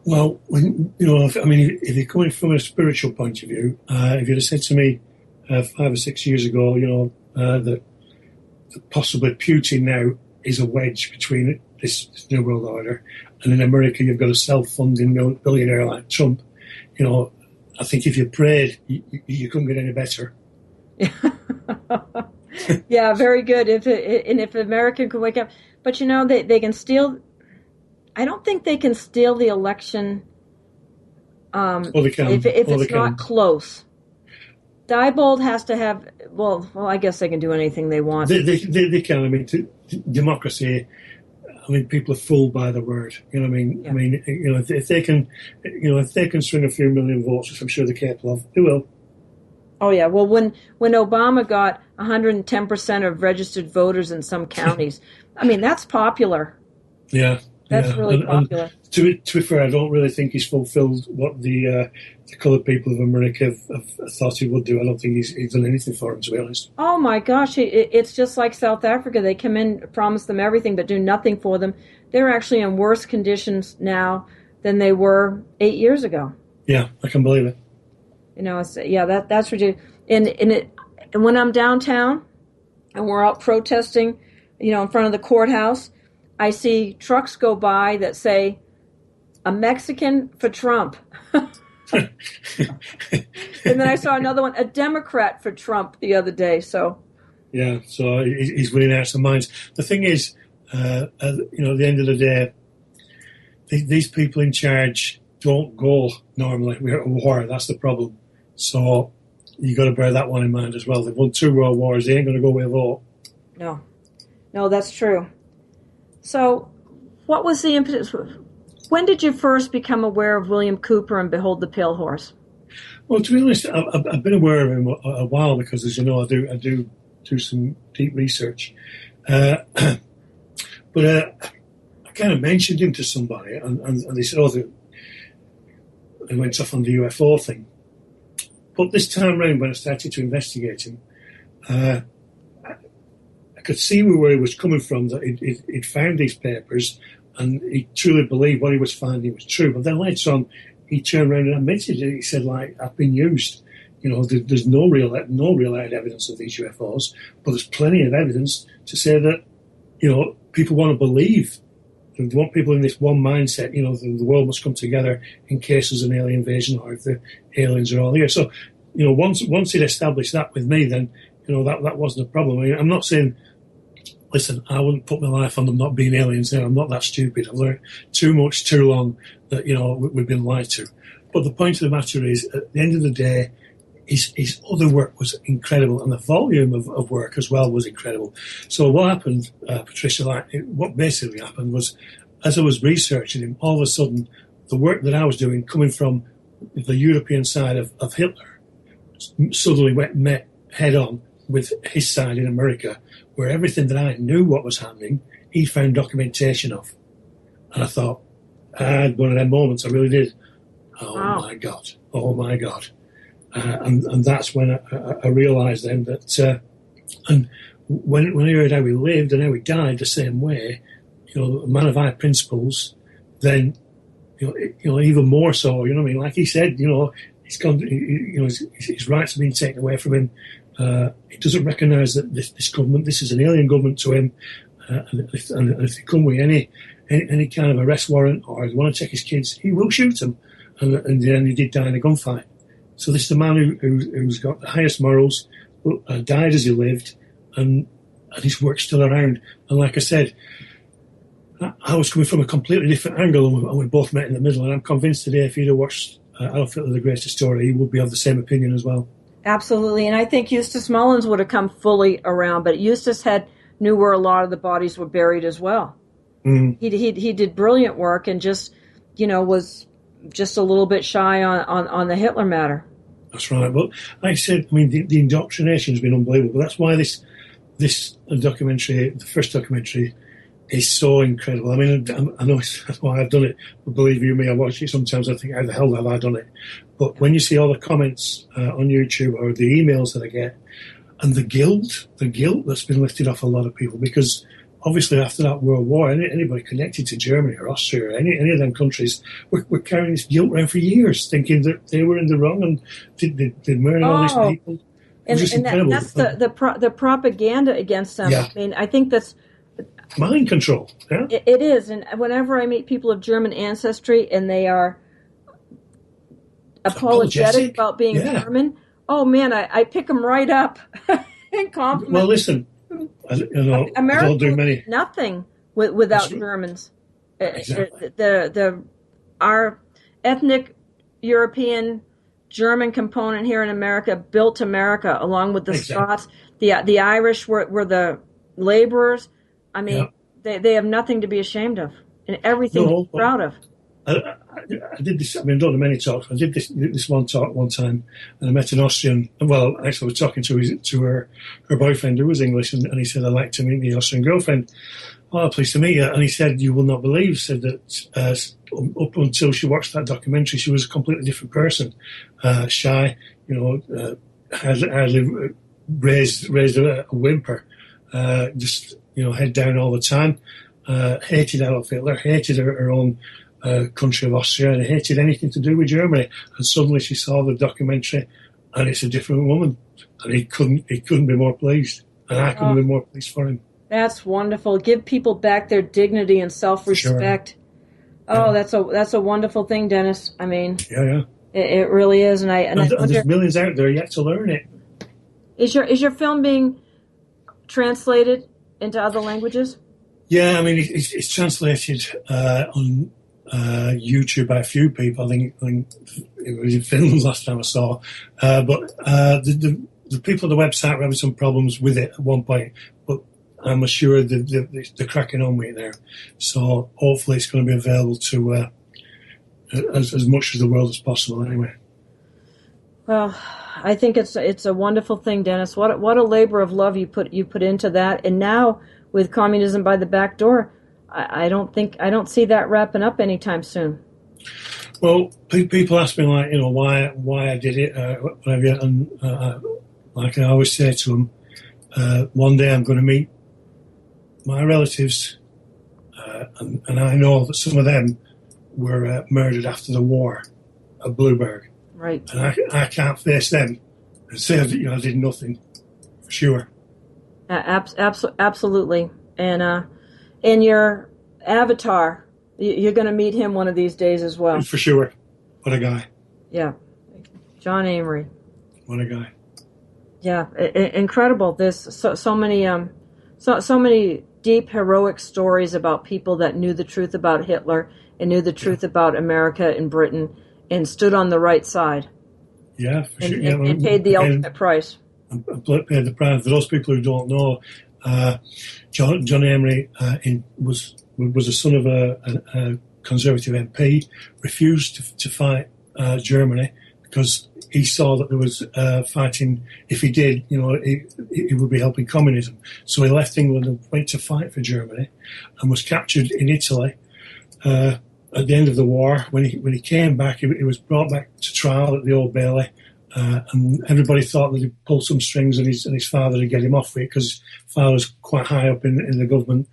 Speaker 2: Well, if you're coming from a spiritual point of view, if you'd have said to me 5 or 6 years ago, you know, that possibly Putin now is a wedge between this New World Order, and in America you've got a self-funding billionaire like Trump, you know, I think if you prayed, you couldn't get any better.
Speaker 1: Yeah, very good. If America could wake up. But, you know, they can steal... I don't think they can steal the election
Speaker 2: They can.
Speaker 1: if it's not close. Diebold has to have... Well, I guess they can do anything they want.
Speaker 2: They can. I mean, democracy... I mean, people are fooled by the word. You know what I mean? Yeah. I mean, you know, if they can, you know, if they can swing a few million votes, which I'm sure they're capable of, they will.
Speaker 1: Oh yeah. Well, when Obama got 110% of registered voters in some counties, I mean, that's popular.
Speaker 2: Yeah.
Speaker 1: That's really popular.
Speaker 2: And to be fair, I don't really think he's fulfilled what the coloured people of America have thought he would do. I don't think he's done anything for them, to be honest.
Speaker 1: Oh my gosh, it's just like South Africa. They come in, promise them everything, but do nothing for them. They're actually in worse conditions now than they were 8 years ago.
Speaker 2: Yeah, I can believe it.
Speaker 1: You know, that's ridiculous. And when I'm downtown and we're out protesting, you know, in front of the courthouse, I see trucks go by that say, "A Mexican for Trump." And then I saw another one, "A Democrat for Trump," the other day. So
Speaker 2: yeah, so he's winning out some minds. The thing is, you know, at the end of the day, these people in charge don't go normally. We're at war. That's the problem. So you got to bear that one in mind as well. They've won 2 world wars. They ain't going to go with a vote.
Speaker 1: No, that's true. So, what was the impetus? When did you first become aware of William Cooper and Behold the Pale Horse?
Speaker 2: Well, to be honest, I've been aware of him a while because, as you know, I do some deep research. But I kind of mentioned him to somebody, and they said, "Oh, they went off on the UFO thing." But this time round, when I started to investigate him, I could see where he was coming from, that he'd found these papers and he truly believed what he was finding was true. But then later on, he turned around and admitted it. He said, like, "I've been used. You know, there's no real evidence of these UFOs, but there's plenty of evidence to say that, you know, people want to believe. They want people in this one mindset, you know, the world must come together in case there's an alien invasion or if the aliens are all here." So, you know, once he'd established that with me, then, you know, that wasn't a problem. I mean, I'm not saying, listen, I wouldn't put my life on them not being aliens there. I'm not that stupid. I've learned too much, too long that, you know, we've been lied to. But the point of the matter is, at the end of the day, his other work was incredible, and the volume of work as well was incredible. So what happened, Patricia, what basically happened was, as I was researching him, all of a sudden, the work that I was doing, coming from the European side of Hitler, suddenly met head on with his side in America, where everything that I knew what was happening, he found documentation of. And I thought, I had one of them moments, I really did. Wow. Oh my God. And that's when I realised then that, and when I heard how he lived and how he died the same way, you know, a man of high principles, then even more so. You know what I mean? Like he said, he's gone. His rights have been taken away from him. He doesn't recognise that this government, this is an alien government to him. And if they come with any kind of arrest warrant or they want to take his kids, he will shoot them. And then he did die in a gunfight. So this is a man who's got the highest morals, died as he lived, and his work's still around. And like I said, I was coming from a completely different angle, and we both met in the middle. And I'm convinced today, if he'd have watched Adolf Hitler, The Greatest Story, he would be of the same opinion as well.
Speaker 1: Absolutely. And I think Eustace Mullins would have come fully around, but Eustace knew where a lot of the bodies were buried as well. Mm. He did brilliant work and just, was just a little bit shy on the Hitler matter. That's
Speaker 2: right. But like I said, the indoctrination has been unbelievable. That's why this documentary, the first documentary, is so incredible. I know that's why I've done it, but believe you me, I watch it sometimes. I think, how the hell have I done it? But when you see all the comments on YouTube or the emails that I get, and the guilt that's been lifted off a lot of people, because obviously after that World War, anybody connected to Germany or Austria or any of them countries were carrying this guilt around for years, thinking that they were in the wrong and they'd murder all these people.
Speaker 1: And that's the propaganda against them.
Speaker 2: Yeah.
Speaker 1: I think that's
Speaker 2: mind control. Yeah?
Speaker 1: It is. And whenever I meet people of German ancestry and they are apologetic about being German, oh man, I pick them right up and compliment.
Speaker 2: Well, listen,
Speaker 1: America
Speaker 2: don't do many.
Speaker 1: Nothing without Germans.
Speaker 2: Exactly.
Speaker 1: Our ethnic European German component here in America built America, along with the Scots. The Irish were the laborers. They have nothing to be ashamed of, and everything to be proud of.
Speaker 2: I did this. I've done many talks. I did this one talk one time, and I met an Austrian. Well, actually, I was talking to her boyfriend who was English, and he said, "I'd like to meet the Austrian girlfriend." Oh, pleased to meet you. And he said, "You will not believe," said that up until she watched that documentary, she was a completely different person, shy, hardly raised a whimper, just head down all the time, hated Adolf Hitler, hated her own country of Austria, and hated anything to do with Germany. And suddenly she saw the documentary, and it's a different woman, and he couldn't be more pleased, and I couldn't be more pleased for him.
Speaker 1: That's wonderful. Give people back their dignity and self-respect. Sure. Oh, yeah. That's a wonderful thing, Dennis.
Speaker 2: Yeah.
Speaker 1: It really is, and
Speaker 2: there's millions out there yet to learn it.
Speaker 1: Is your film being translated into other languages?
Speaker 2: Yeah, it's translated on YouTube by a few people. I think it was in Finland last time I saw. But the people on the website were having some problems with it at one point. But I'm assured they're cracking on with it there. So hopefully it's going to be available to as much of the world as possible anyway.
Speaker 1: Well, I think it's a wonderful thing, Dennis. What a labor of love you put into that. And now with communism by the back door, I don't see that wrapping up anytime soon.
Speaker 2: Well, people ask me why I did it, whatever, and like I always say to them, one day I'm going to meet my relatives, and I know that some of them were murdered after the war at Blueberg.
Speaker 1: Right.
Speaker 2: And I can't face them and say that I did nothing, for sure.
Speaker 1: Absolutely. And your avatar, you're going to meet him one of these days as well.
Speaker 2: For sure. What a guy.
Speaker 1: Yeah. John Amory.
Speaker 2: What a guy.
Speaker 1: Yeah. Incredible. There's so many deep, heroic stories about people that knew the truth about Hitler and knew the truth about America and Britain and stood on the right side.
Speaker 2: Yeah, for sure.
Speaker 1: And paid the ultimate price.
Speaker 2: And paid the price. For those people who don't know, John Amory was the son of a Conservative MP, refused to fight Germany because he saw that there was fighting. If he did, he would be helping communism. So he left England and went to fight for Germany, and was captured in Italy at the end of the war. When he came back, he was brought back to trial at the Old Bailey, and everybody thought that he'd pull some strings and his father to get him off with it because his father was quite high up in the government.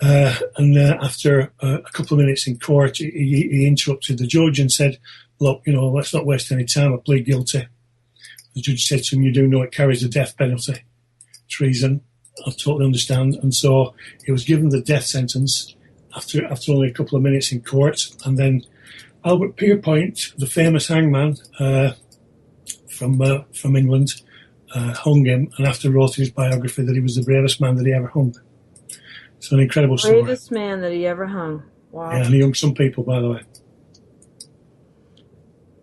Speaker 2: After a couple of minutes in court, he interrupted the judge and said, look, let's not waste any time. I plead guilty. The judge said to him, you do know it carries the death penalty. Treason. I totally understand. And so he was given the death sentence after only a couple of minutes in court. And then Albert Pierpoint, the famous hangman from England, hung him, and after wrote in his biography that he was the bravest man that he ever hung. It's an incredible story.
Speaker 1: Bravest man that he ever hung. Wow.
Speaker 2: Yeah, and he hung some people, by the way.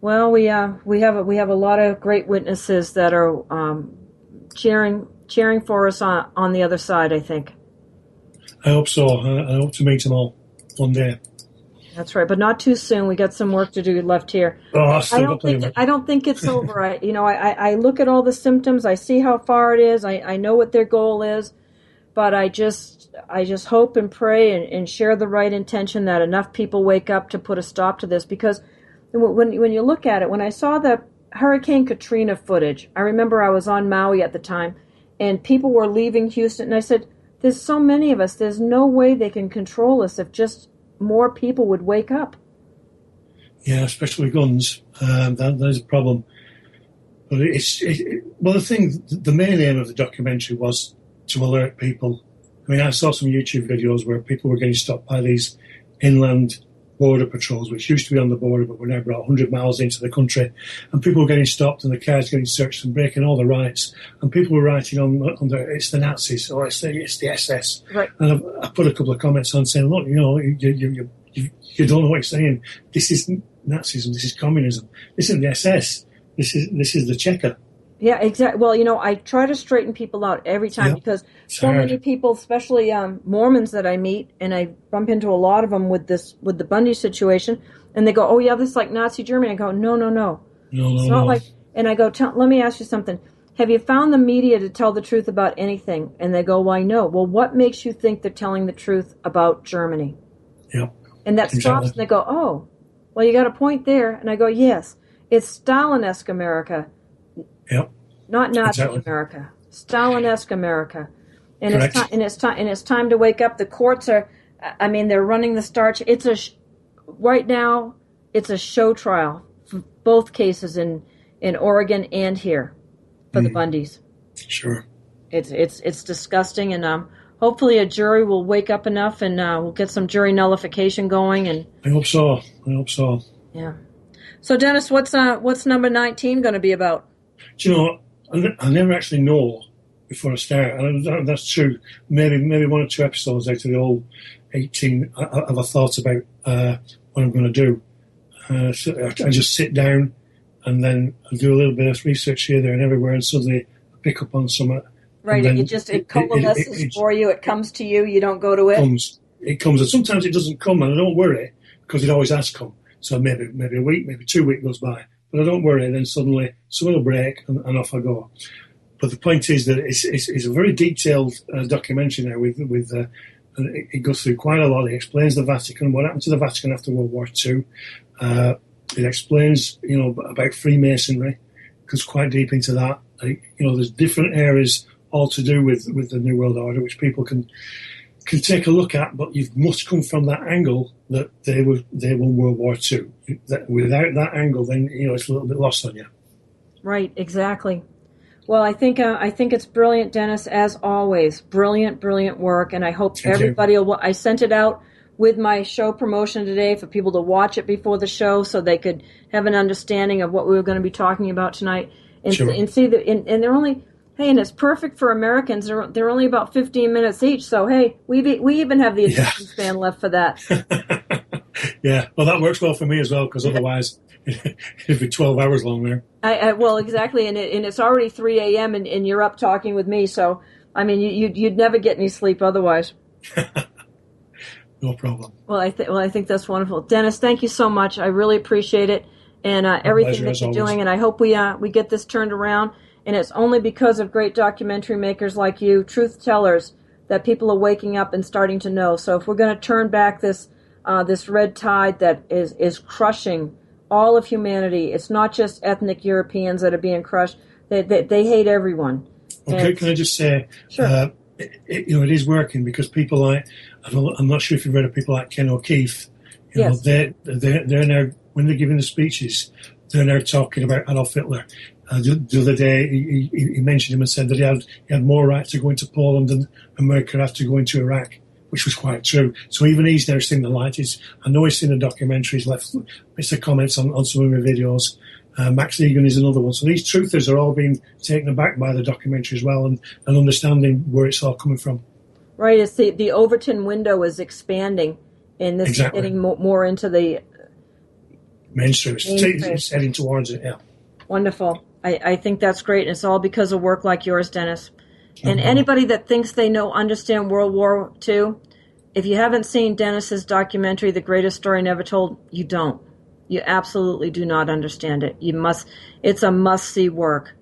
Speaker 1: Well, we have a lot of great witnesses that are cheering for us on the other side, I think.
Speaker 2: I hope so. I hope to meet them all one day.
Speaker 1: That's right, but not too soon. We got some work to do left here.
Speaker 2: Oh,
Speaker 1: I don't think it's over. I look at all the symptoms. I see how far it is. I know what their goal is, but I just hope and pray and share the right intention that enough people wake up to put a stop to this. Because when you look at it, when I saw the Hurricane Katrina footage, I remember I was on Maui at the time, and people were leaving Houston, and I said, "There's so many of us. There's no way they can control us if just more people would wake up."
Speaker 2: Yeah, especially with guns. That is a problem. But the main aim of the documentary was to alert people. I mean, I saw some YouTube videos where people were getting stopped by these inland border patrols, which used to be on the border, but were now brought 100 miles into the country. And people were getting stopped and the cars getting searched and breaking all the rights. And people were writing on there, it's the Nazis, or it's the SS.
Speaker 1: Right.
Speaker 2: And I put a couple of comments on saying, look, you don't know what you're saying. This isn't Nazism, this is communism. This isn't the SS. This is the Cheka.
Speaker 1: Yeah, exactly. Well, I try to straighten people out every time because so many people, especially Mormons that I meet, and I bump into a lot of them with the Bundy situation, and they go, "Oh yeah, this is like Nazi Germany." I go, "No. It's not like." And I go, "Let me ask you something. Have you found the media to tell the truth about anything?" And they go, "Why no." Well, what makes you think they're telling the truth about Germany?
Speaker 2: Yeah.
Speaker 1: And that stops, and they go, "Oh, well, you got a point there." And I go, "Yes, it's Stalin-esque America."
Speaker 2: Yep.
Speaker 1: Not Nazi America, Stalin-esque America, and it's time to wake up. The courts are, they're running the starch. Right now, it's a show trial for both cases in Oregon and here for the Bundys.
Speaker 2: Sure.
Speaker 1: It's disgusting, and hopefully a jury will wake up enough, and we'll get some jury nullification going. And
Speaker 2: I hope so.
Speaker 1: Yeah. So Dennis, what's number 19 going to be about?
Speaker 2: Do you know, I never actually know before I start, and that's true. Maybe one or two episodes out of the whole 18 have I thought about what I'm going to do. So I just sit down and then I do a little bit of research here, there, and everywhere, and suddenly I pick up on something.
Speaker 1: Right, and it coalesces for you. It comes to you. You don't go to it.
Speaker 2: It comes, and sometimes it doesn't come, and I don't worry because it always has come. So maybe a week, maybe 2 weeks goes by. But I don't worry, then suddenly someone will break and off I go. But the point is that it's a very detailed documentary now with it goes through quite a lot. It explains the Vatican, what happened to the Vatican after World War II. It explains, about Freemasonry, goes quite deep into that. There's different areas all to do with the New World Order, which people can take a look at, but you must come from that angle that they won World War II. Without that angle, then it's a little bit lost on you. Right,
Speaker 1: exactly. Well, I think it's brilliant, Dennis, as always. Brilliant work, and I hope everybody will. I sent it out with my show promotion today for people to watch it before the show, so they could have an understanding of what we were going to be talking about tonight, and see and they're only. Hey, and it's perfect for Americans. They're only about 15 minutes each. So, hey, we even have the attention span left for that.
Speaker 2: Yeah, well, that works well for me as well, because otherwise it'd be 12 hours long there.
Speaker 1: Well, exactly, and it's already 3 a.m. and you're up talking with me. So, you'd never get any sleep otherwise.
Speaker 2: No problem.
Speaker 1: Well, I think that's wonderful, Dennis. Thank you so much. I really appreciate it, and everything that you're doing. And I hope we get this turned around. And it's only because of great documentary makers like you, truth tellers, that people are waking up and starting to know. So if we're going to turn back this red tide that is crushing all of humanity, it's not just ethnic Europeans that are being crushed. They hate everyone.
Speaker 2: Okay, can I just say,
Speaker 1: sure.
Speaker 2: It is working because people like, I'm not sure if you've read of people like Ken O'Keefe.
Speaker 1: Yes.
Speaker 2: They're now, when they're giving the speeches, they're now talking about Adolf Hitler. The other day, he mentioned him and said that he had more right to go into Poland than America had to go into Iraq, which was quite true. So even he's now seen the light. I know he's seen the documentaries, left bits of comments on some of my videos. Max Egan is another one. So these truthers are all being taken aback by the documentary as well, and understanding where it's all coming from.
Speaker 1: Right, it's the Overton window is expanding, and this is getting more into the
Speaker 2: mainstream. It's heading towards it, yeah.
Speaker 1: Wonderful. I think that's great, and it's all because of work like yours, Dennis. And anybody that thinks they understand World War II, if you haven't seen Dennis's documentary, The Greatest Story Never Told, you don't. You absolutely do not understand it. It's a must-see work.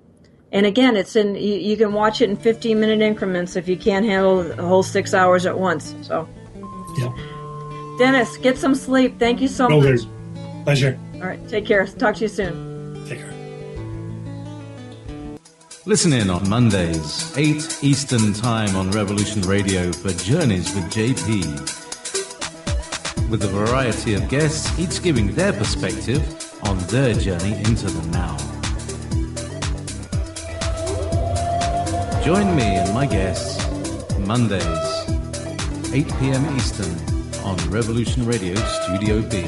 Speaker 1: And again, you can watch it in 15-minute increments if you can't handle the whole 6 hours at once. So,
Speaker 2: yeah.
Speaker 1: Dennis, get some sleep. Thank you so much.
Speaker 2: Pleasure.
Speaker 1: All right, take care. Talk to you soon.
Speaker 2: Take care.
Speaker 3: Listen in on Mondays, 8 Eastern Time on Revolution Radio for Journeys with JP. With a variety of guests, each giving their perspective on their journey into the now. Join me and my guests Mondays, 8 p.m. Eastern on Revolution Radio Studio B.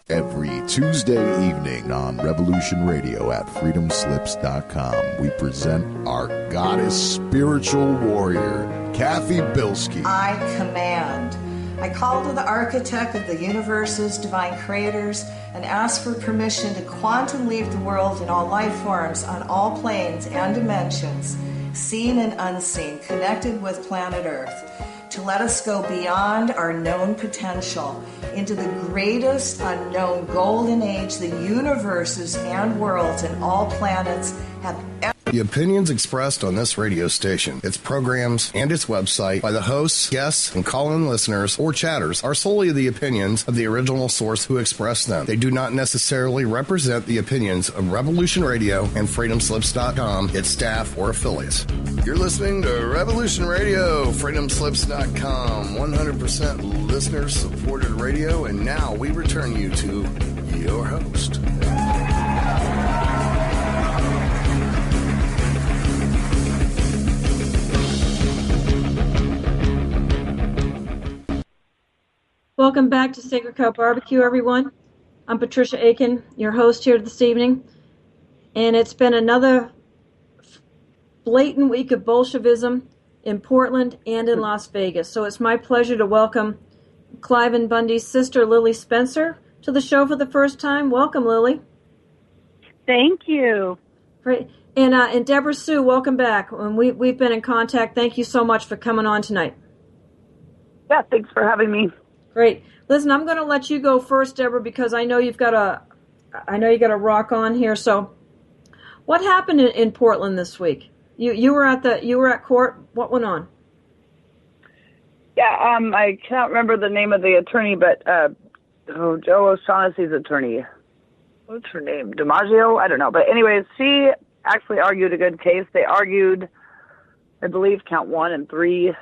Speaker 4: Every Tuesday evening on Revolution Radio at freedomslips.com, we present our goddess spiritual warrior, Kathy Bilski.
Speaker 5: I command. I call to the architect of the universe's divine creators and ask for permission to quantum leap the world in all life forms on all planes and dimensions, seen and unseen, connected with planet Earth, to let us go beyond our known potential into the greatest unknown golden age the universes and worlds and all planets have ever.
Speaker 6: The opinions expressed on this radio station, its programs, and its website by the hosts, guests, and call-in listeners or chatters are solely the opinions of the original source who expressed them. They do not necessarily represent the opinions of Revolution Radio and freedomslips.com, its staff, or affiliates. You're listening to Revolution Radio, freedomslips.com, 100% listener-supported radio, and now we return you to your host.
Speaker 1: Welcome back to Sacred Cow Barbecue, everyone. I'm Patricia Aiken, your host here this evening. And it's been another blatant week of Bolshevism in Portland and in Las Vegas. So it's my pleasure to welcome Cliven Bundy's sister, Lillie Spencer, to the show for the first time. Welcome, Lillie.
Speaker 7: Thank you.
Speaker 1: Great. And Deborah Sue, welcome back. And we've been in contact. Thank you so much for coming on tonight.
Speaker 7: Yeah, thanks for having me.
Speaker 1: Great. Listen, I'm going to let you go first, Deborah, because I know you got a rock on here. So, what happened in Portland this week? You were at court. What went on?
Speaker 7: Yeah, I cannot remember the name of the attorney, but Joe O'Shaughnessy's attorney. What's her name? DiMaggio? I don't know. But anyways, she actually argued a good case. They argued, I believe, count 1 and 3,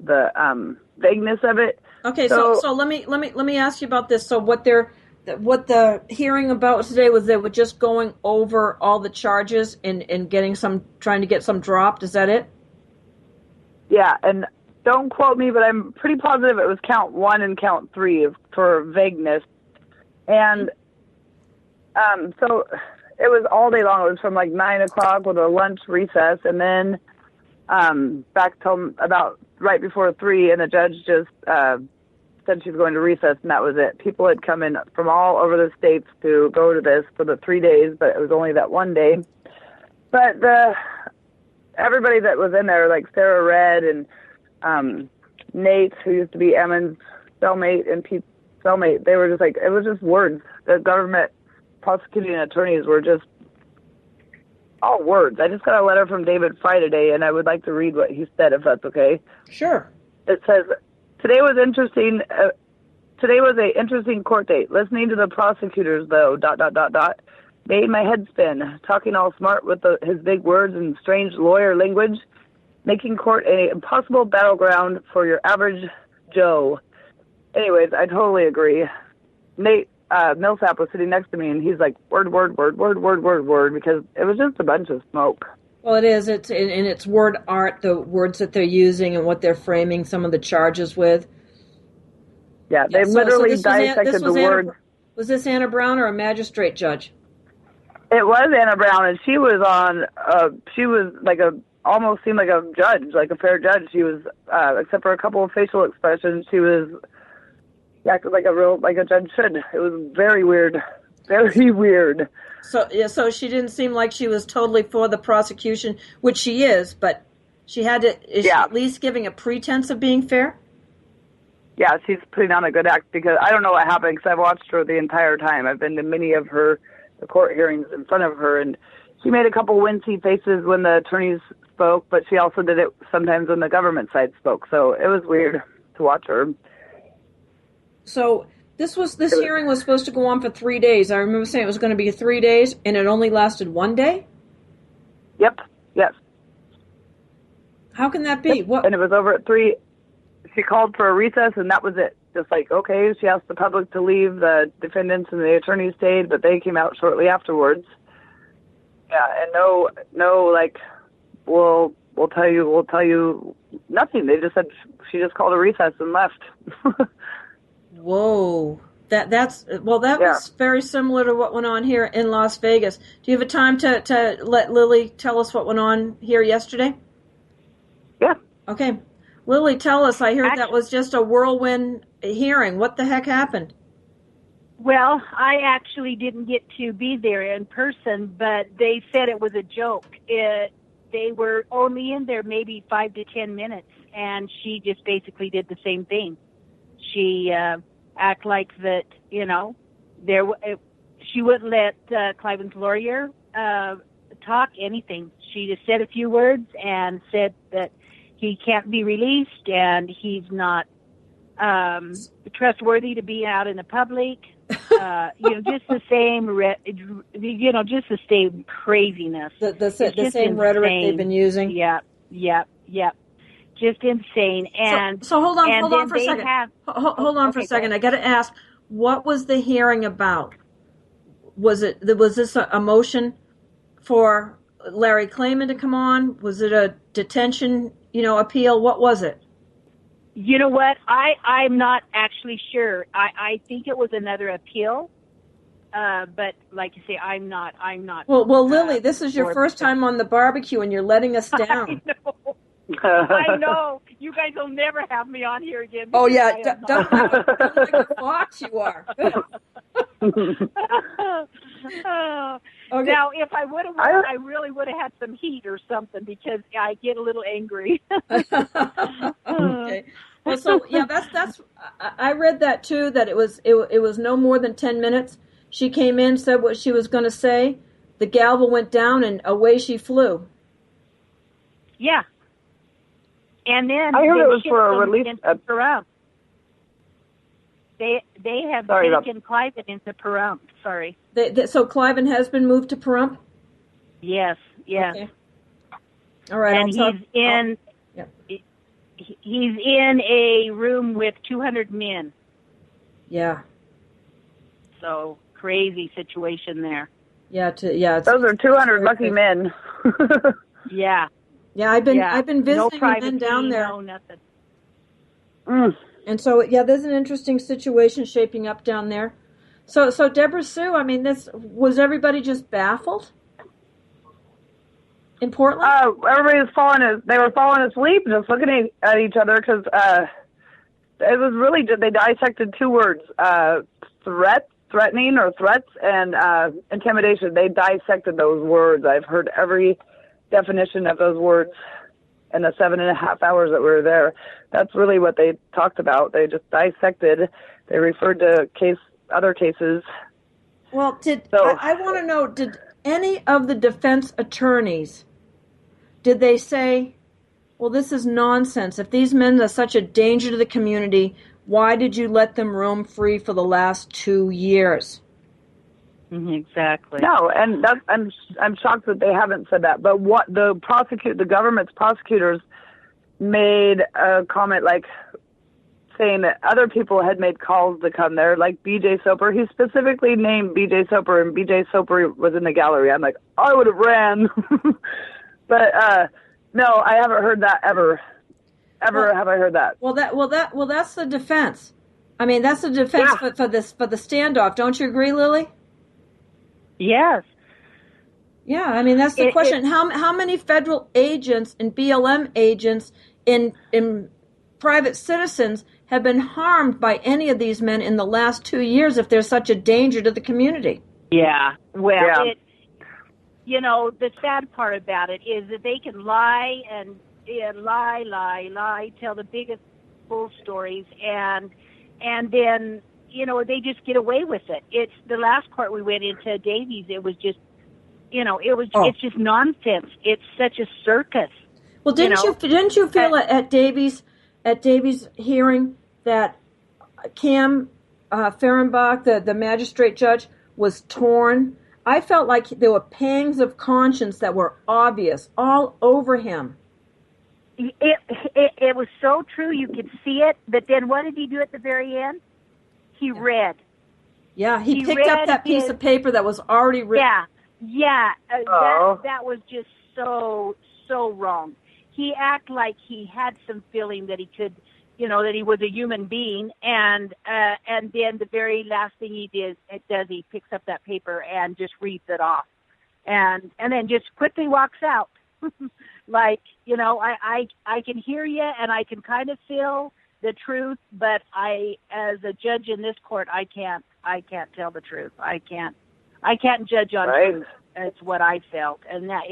Speaker 7: the vagueness of it.
Speaker 1: Okay, so let me ask you about this. So what the hearing about today was, they were just going over all the charges and trying to get some dropped. Is that it?
Speaker 7: Yeah, and don't quote me, but I'm pretty positive it was count 1 and count 3 for vagueness. And so it was all day long. It was from like 9 o'clock with a lunch recess, and then back till about right before 3, and the judge just said she was going to recess, and that was it. People had come in from all over the states to go to this for the 3 days, but it was only that one day. But everybody that was in there, like Sarah Red and Nate, who used to be Emmon's cellmate, and Pete's cellmate, they were just like, it was just words. The government prosecuting attorneys were just all words. I just got a letter from David Fry today, and I would like to read what he said, if that's okay.
Speaker 1: Sure.
Speaker 7: It says, Today was interesting. Today was an interesting court date. Listening to the prosecutors, though, ... made my head spin. Talking all smart with his big words and strange lawyer language. making court an impossible battleground for your average Joe. Anyways, I totally agree. Nate Millsap was sitting next to me, and he's like, word, because it was just a bunch of smoke.
Speaker 1: Well, it is. It's word art, the words that they're using and what they're framing some of the charges with.
Speaker 7: Yeah, they literally dissected the words.
Speaker 1: Was this Anna Brown or a magistrate judge?
Speaker 7: It was Anna Brown, and she was like almost seemed like a judge, like a fair judge. She was, except for a couple of facial expressions, she was acted like a judge should. It was very weird. Very weird.
Speaker 1: So she didn't seem like she was totally for the prosecution, which she is, but she had to, she at least giving a pretense of being fair?
Speaker 7: Yeah, she's putting on a good act, because I don't know what happened, because I've watched her the entire time. I've been to many of the court hearings in front of her, and she made a couple wincy faces when the attorneys spoke, but she also did it sometimes when the government side spoke, so it was weird to watch her.
Speaker 1: So this hearing was supposed to go on for 3 days. I remember saying it was going to be 3 days, and it only lasted 1 day?
Speaker 7: Yep, yes.
Speaker 1: How can that be?
Speaker 7: Yep.
Speaker 1: What?
Speaker 7: And it was over at 3. She called for a recess, and that was it. Just like, okay, she asked the public to leave, the defendants and the attorneys stayed, but they came out shortly afterwards. Yeah, and no, like, we'll tell you nothing. They just said, she just called a recess and left.
Speaker 1: Whoa. That was very similar to what went on here in Las Vegas. Do you have a time to let Lillie tell us what went on here yesterday?
Speaker 7: Yeah.
Speaker 1: Okay. Lillie, tell us. I heard that was just a whirlwind hearing. What the heck happened?
Speaker 8: Well, I actually didn't get to be there in person, but they said it was a joke. They were only in there maybe 5 to 10 minutes, and she just basically did the same thing. She act like that, she wouldn't let Cliven's lawyer talk anything. She just said a few words and said that he can't be released and he's not trustworthy to be out in the public. Just the same, just the same craziness.
Speaker 1: The same rhetoric they've been using.
Speaker 8: Yep. Just insane. And
Speaker 1: so hold on for a second. Hold on for a second. I got to ask, what was the hearing about? Was this a motion for Larry Cliven to come on? Was it a detention, appeal? What was it?
Speaker 8: You know what? I'm not actually sure. I think it was another appeal. But like you say, I'm not.
Speaker 1: Well, Lillie, this is your first time on the barbecue, and you're letting us down.
Speaker 8: I know. You guys will never have me on here again.
Speaker 1: Oh, yeah. Don't like a fox you are. Okay.
Speaker 8: Now, if I would have won, I really would have had some heat or something, because I get a little angry.
Speaker 1: Okay. Well, so, yeah, that's I read that, too, that it was no more than 10 minutes. She came in, said what she was going to say. The gavel went down, and away she flew.
Speaker 8: Yeah. And then
Speaker 7: I heard it was for a release.
Speaker 8: They have taken Cliven into Pahrump. Sorry.
Speaker 1: So Cliven has been moved to Pahrump?
Speaker 8: Yes.
Speaker 1: Okay. All right.
Speaker 8: And he's in a room with 200 men.
Speaker 1: Yeah.
Speaker 8: So crazy situation there.
Speaker 1: Yeah.
Speaker 7: Those are 200 lucky men.
Speaker 8: Yeah.
Speaker 1: Yeah, I've been visiting men down there.
Speaker 8: No nothing.
Speaker 1: And so, there's an interesting situation shaping up down there. So Deborah Sue, I mean, was everybody just baffled in Portland?
Speaker 7: Everybody was they were falling asleep, just looking at each other, because it was really, they dissected two words, threatening or threats, and intimidation. They dissected those words. I've heard every definition of those words in the 7.5 hours that we were there. That's really what they talked about. They just dissected. They referred to other cases.
Speaker 1: Well, I want to know, did any of the defense attorneys, did they say, well, this is nonsense. If these men are such a danger to the community, why did you let them roam free for the last 2 years?
Speaker 8: Exactly.
Speaker 7: No, and that's, I'm shocked that they haven't said that. But what the government's prosecutors made a comment like saying that other people had made calls to come there, like B.J. Soper. He specifically named B.J. Soper, and B.J. Soper was in the gallery. I'm like, I would have ran. But no, I haven't heard that ever. Ever have I heard that?
Speaker 1: Well, that's the defense. I mean, that's the defense for the standoff. Don't you agree, Lillie?
Speaker 8: Yes.
Speaker 1: Yeah, I mean, that's the question. How many federal agents and BLM agents in private citizens have been harmed by any of these men in the last 2 years if they're such a danger to the community?
Speaker 8: Yeah. Well, the sad part about it is that they can lie and lie, tell the biggest bull stories, and then, they just get away with it. It's the last court we went into, Davies, it was just, it's just nonsense. It's such a circus.
Speaker 1: Well, didn't you feel at Davies hearing that Cam Fehrenbach, the magistrate judge, was torn? I felt like there were pangs of conscience that were obvious all over him.
Speaker 8: It was so true. You could see it. But then what did he do at the very end? He read.
Speaker 1: Yeah, he picked up that piece of paper that was already written.
Speaker 8: Yeah. That was just so wrong. He acted like he had some feeling that he could, that he was a human being, and then the very last thing he he picks up that paper and just reads it off, and then just quickly walks out. Like, I can hear you and I can kind of feel the truth, but as a judge in this court, I can't tell the truth. I can't judge on truth. That's what I felt, and that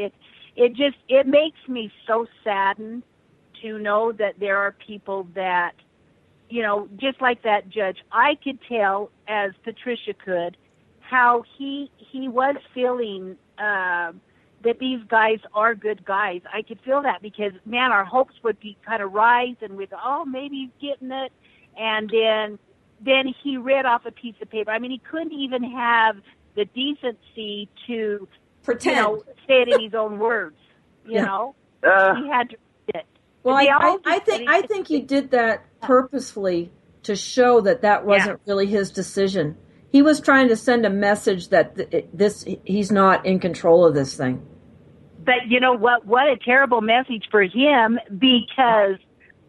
Speaker 8: it makes me so saddened to know that there are people that, just like that judge, I could tell, as Patricia could, how he was feeling that these guys are good guys. I could feel that because, man, our hopes would be kind of rise, and we'd go, oh, maybe he's getting it. And then he read off a piece of paper. I mean, he couldn't even have the decency to
Speaker 1: pretend,
Speaker 8: say it in his own words. He had to read it.
Speaker 1: Well, I think he did that purposefully to show that wasn't really his decision. He was trying to send a message that he's not in control of this thing.
Speaker 8: But you know what? What a terrible message for him, because,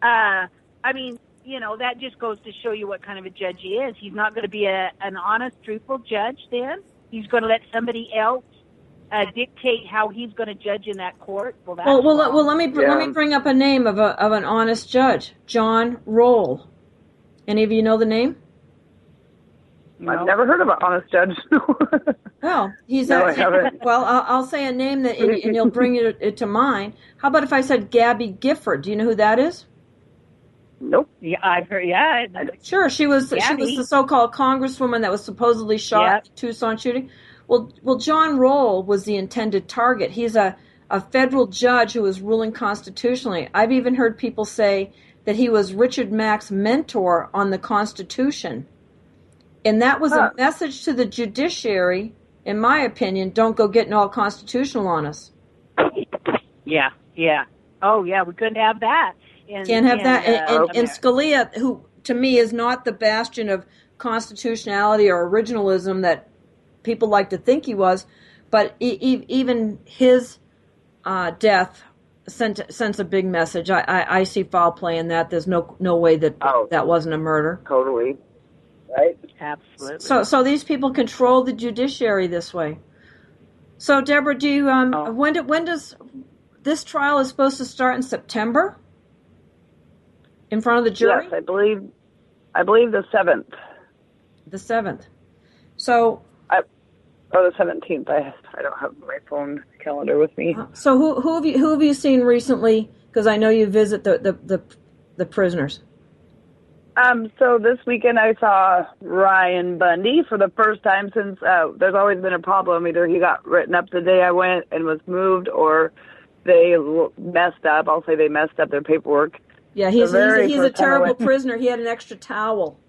Speaker 8: that just goes to show you what kind of a judge he is. He's not going to be an honest, truthful judge then. He's going to let somebody else dictate how he's going to judge in that court. Well,
Speaker 1: let me bring up a name of an honest judge, John Roll. Any of you know the name?
Speaker 7: No. I've never heard of an honest judge.
Speaker 1: Well,
Speaker 7: I haven't.
Speaker 1: Well, I'll say a name that and you'll bring it to mind. How about if I said Gabby Gifford? Do you know who that is?
Speaker 7: Nope.
Speaker 8: Yeah, I've heard. Yeah,
Speaker 1: sure. She was the so-called congresswoman that was supposedly shot in the Tucson shooting. Well, John Roll was the intended target. He's a federal judge who was ruling constitutionally. I've even heard people say that he was Richard Mack's mentor on the Constitution. And that was a message to the judiciary, in my opinion, don't go getting all constitutional on us.
Speaker 8: Yeah. Oh, yeah, we couldn't have that.
Speaker 1: Can't have that. And Scalia, who to me is not the bastion of constitutionality or originalism that people like to think he was, but even his death sends a big message. I see foul play in that. There's no way that that wasn't a murder.
Speaker 7: Totally. Right?
Speaker 8: Absolutely.
Speaker 1: So these people control the judiciary this way. So Deborah, do you when does this trial is supposed to start in September? In front of the jury?
Speaker 7: Yes, I believe the 7th.
Speaker 1: The 7th. So
Speaker 7: the 17th. I don't have my phone calendar with me.
Speaker 1: So who have you seen recently? Because I know you visit the prisoners.
Speaker 7: So this weekend I saw Ryan Bundy for the first time since there's always been a problem. Either he got written up the day I went and was moved, or they messed up. I'll say they messed up their paperwork.
Speaker 1: Yeah, he's a terrible prisoner. He had an extra towel.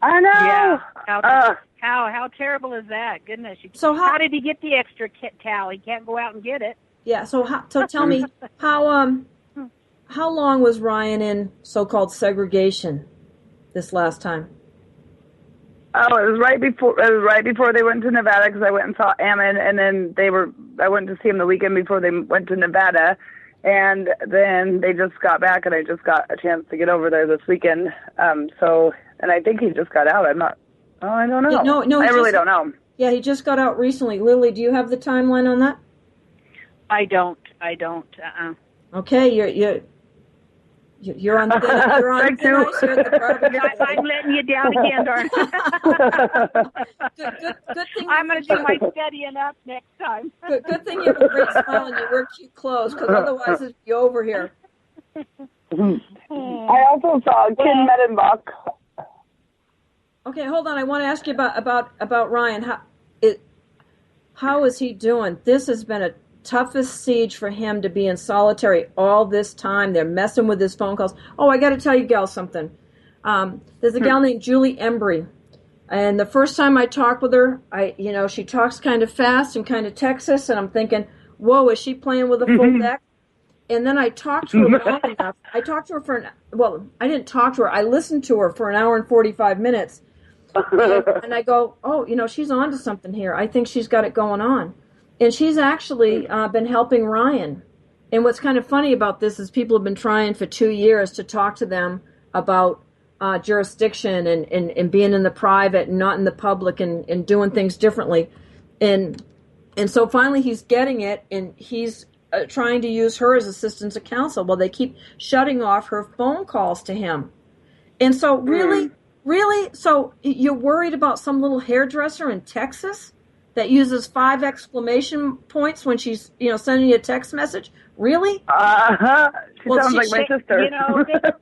Speaker 7: I know.
Speaker 8: Yeah. How terrible is that? Goodness.
Speaker 1: So
Speaker 8: how did he get the extra towel? He can't go out and get it.
Speaker 1: Yeah. So tell me how long was Ryan in so-called segregation this last time?
Speaker 7: Oh, it was right before they went to Nevada, because I went and saw Ammon, and then I went to see him the weekend before they went to Nevada, and then they just got back, and I just got a chance to get over there this weekend. And I think he just got out. I don't know.
Speaker 1: No,
Speaker 7: I really don't know.
Speaker 1: Yeah, he just got out recently. Lily, do you have the timeline on that?
Speaker 8: I don't.
Speaker 1: Okay, you're on thin ice here at the barbecue.
Speaker 8: I'm letting you down again, darn.
Speaker 1: Good thing.
Speaker 8: I'm going to do my studying up next time.
Speaker 1: Good thing you have a great smile and you wear cute clothes, because otherwise it'd be over here.
Speaker 7: I also saw Ken Medenbach.
Speaker 1: Okay, hold on. I want to ask you about Ryan. How is he doing? This has been a toughest siege for him to be in solitary all this time. They're messing with his phone calls. Oh, I got to tell you, gal, something. There's a gal named Julie Embry, and the first time I talked with her, she talks kind of fast and kind of Texas, and I'm thinking, whoa, is she playing with a full deck? And then I talked to her long enough. I talked to her I didn't talk to her. I listened to her for an hour and 45 minutes, and I go, oh, she's on to something here. I think she's got it going on. And she's actually been helping Ryan. And what's kind of funny about this is people have been trying for 2 years to talk to them about jurisdiction and being in the private and not in the public and doing things differently. And so finally he's getting it, and he's trying to use her as assistance of counsel. Well, they keep shutting off her phone calls to him. And so really, so you're worried about some little hairdresser in Texas that uses 5 exclamation points when she's, sending you a text message? Really?
Speaker 7: She sounds like my sister.
Speaker 8: They're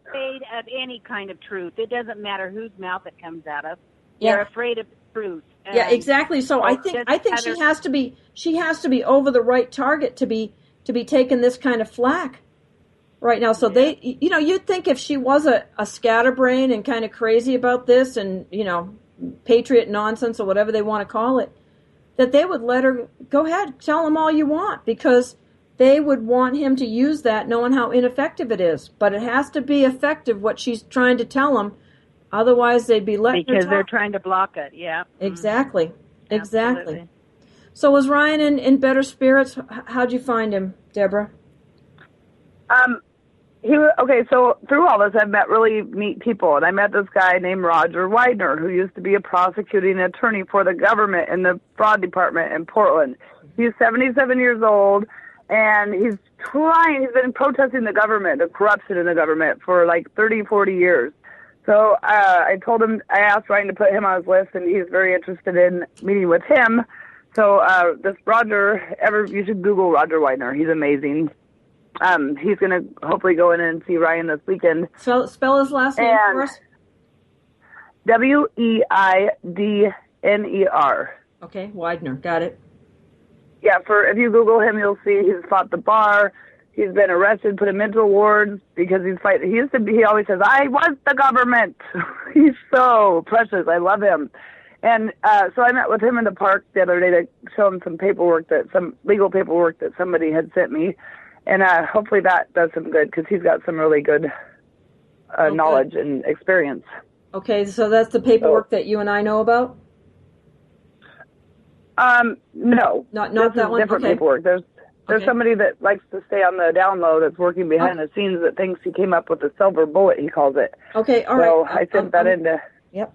Speaker 8: afraid of any kind of truth. It doesn't matter whose mouth it comes out of. They're afraid of the truth.
Speaker 1: Yeah, exactly. So I think she has to be over the right target to be taking this kind of flack right now. So you'd think if she was a scatterbrain and kind of crazy about this and, patriot nonsense or whatever they want to call it, that they would let her go ahead, tell him all you want, because they would want him to use that knowing how ineffective it is. But it has to be effective, what she's trying to tell him. Otherwise, they'd be letting her talk.
Speaker 8: They're trying to block it, yeah.
Speaker 1: Exactly.
Speaker 8: Absolutely.
Speaker 1: So was Ryan in better spirits? How'd you find him, Deborah?
Speaker 7: So through all this, I've met really neat people, and I met this guy named Roger Widener, who used to be a prosecuting attorney for the government in the fraud department in Portland. He's 77 years old, and he's been protesting the government, the corruption in the government, for like 30, 40 years. So I asked Ryan to put him on his list, and he's very interested in meeting with him. So this Roger, you should Google Roger Widener. He's amazing. He's going to hopefully go in and see Ryan this weekend.
Speaker 1: Spell his last name for us.
Speaker 7: Weidner.
Speaker 1: Okay, Widener. Got it.
Speaker 7: Yeah, if you Google him, you'll see he's fought the bar. He's been arrested, put in mental wards because he's fighting. He always says, I was the government. He's so precious. I love him. And so I met with him in the park the other day to show him some legal paperwork that somebody had sent me. And hopefully that does some good, because he's got some really good knowledge and experience.
Speaker 1: Okay, so that's the paperwork that you and I know about?
Speaker 7: No.
Speaker 1: Not
Speaker 7: this
Speaker 1: that
Speaker 7: is
Speaker 1: one?
Speaker 7: different paperwork. There's somebody that likes to stay on the down low that's working behind the scenes that thinks he came up with a silver bullet, he calls it.
Speaker 1: Okay, all
Speaker 7: right. So
Speaker 1: I
Speaker 7: sent that into...
Speaker 1: Yep.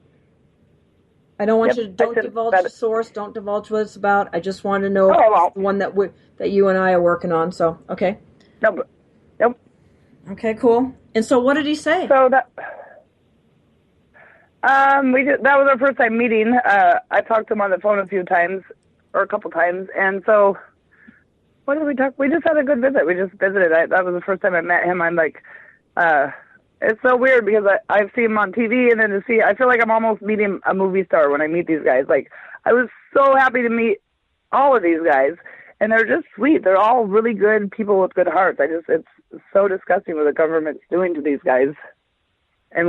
Speaker 1: I don't want you to divulge the source. Don't divulge what it's about. I just want to know the one that you and I are working on. So, okay.
Speaker 7: Nope.
Speaker 1: Okay, cool. And so, what did he say?
Speaker 7: So that that was our first time meeting. I talked to him on the phone a couple times, and so what did we talk? We just had a good visit. We just visited. That was the first time I met him. I'm like, it's so weird because I've seen him on TV, and then I feel like I'm almost meeting a movie star when I meet these guys. Like, I was so happy to meet all of these guys, and they're just sweet. They're all really good people with good hearts. It's so disgusting what the government's doing to these guys, and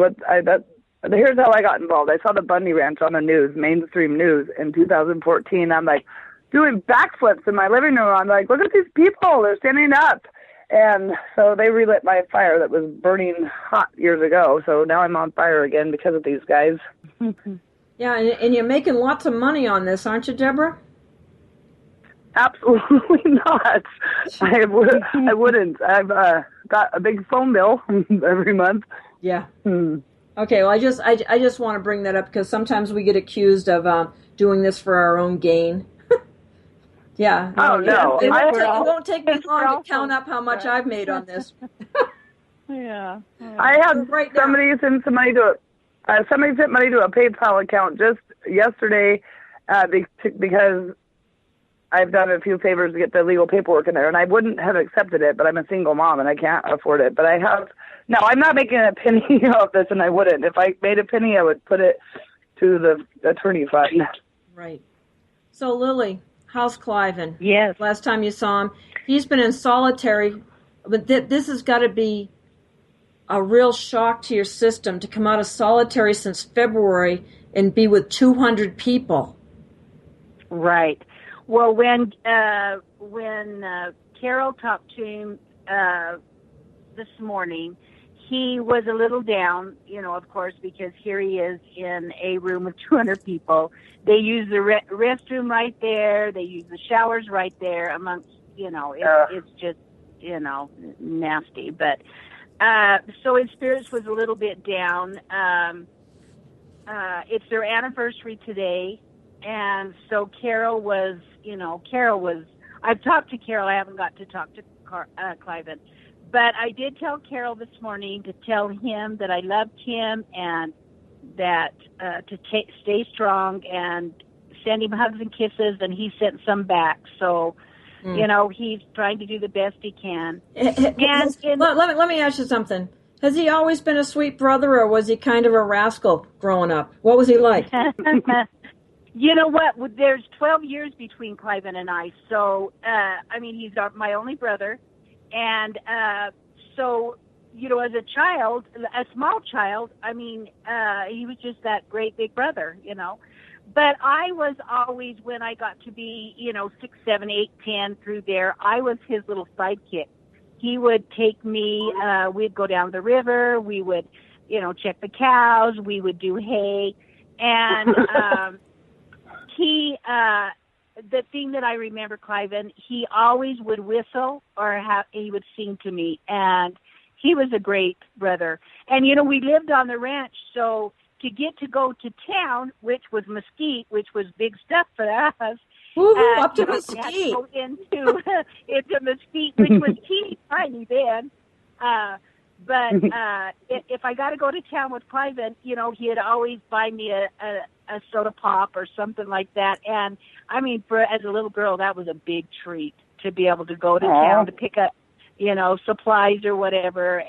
Speaker 7: here's how I got involved. I saw the Bundy Ranch on the news, mainstream news, in 2014. I'm like doing backflips in my living room. I'm like, look at these people. They're standing up. And so they relit my fire that was burning hot years ago. So now I'm on fire again because of these guys.
Speaker 1: Yeah, and you're making lots of money on this, aren't you, Deborah?
Speaker 7: Absolutely not. I wouldn't. I've got a big phone bill every month.
Speaker 1: Yeah. Okay, well, I just want to bring that up because sometimes we get accused of doing this for our own gain. Yeah.
Speaker 7: Oh, no.
Speaker 1: It won't take me long to count up how much I've made on this.
Speaker 7: Yeah. I had somebody send some money to somebody sent money to a PayPal account just yesterday because I've done a few favors to get the legal paperwork in there, and I wouldn't have accepted it, but I'm a single mom and I can't afford it. But I have. No, I'm not making a penny off this, and I wouldn't. If I made a penny, I would put it to the attorney fund.
Speaker 1: Right. So, Lillie, how's Cliven?
Speaker 8: Yes.
Speaker 1: Last time you saw him, he's been in solitary, but this has got to be a real shock to your system to come out of solitary since February and be with 200 people.
Speaker 8: Right. Well, when Carol talked to him this morning, he was a little down, of course, because here he is in a room with 200 people. They use the restroom right there. They use the showers right there amongst, it's just, nasty. But so his spirits was a little bit down. It's their anniversary today. And so Carol was, I've talked to Carol. I haven't got to talk to Cliven. But I did tell Carol this morning to tell him that I loved him and that to stay strong and send him hugs and kisses, and he sent some back. So, he's trying to do the best he can.
Speaker 1: Let me ask you something. Has he always been a sweet brother, or was he kind of a rascal growing up? What was he like?
Speaker 8: You know what? There's 12 years between Cliven and I. So, he's my only brother. And so, as a child, a small child, he was just that great big brother, But I was always, when I got to be, 6, 7, 8, 10 through there, I was his little sidekick. He would take me, we'd go down the river, we would, check the cows, we would do hay. And the thing that I remember, Cliven, he always would whistle or he would sing to me, and he was a great brother. And, we lived on the ranch, so to get to go to town, which was Mesquite, which was big stuff for us.
Speaker 1: Up to Mesquite.
Speaker 8: Had to go into Mesquite, which was teeny tiny then. But if I got to go to town with Cliven, he'd always buy me a soda pop or something like that. And as a little girl, that was a big treat to be able to go to town to pick up, supplies or whatever.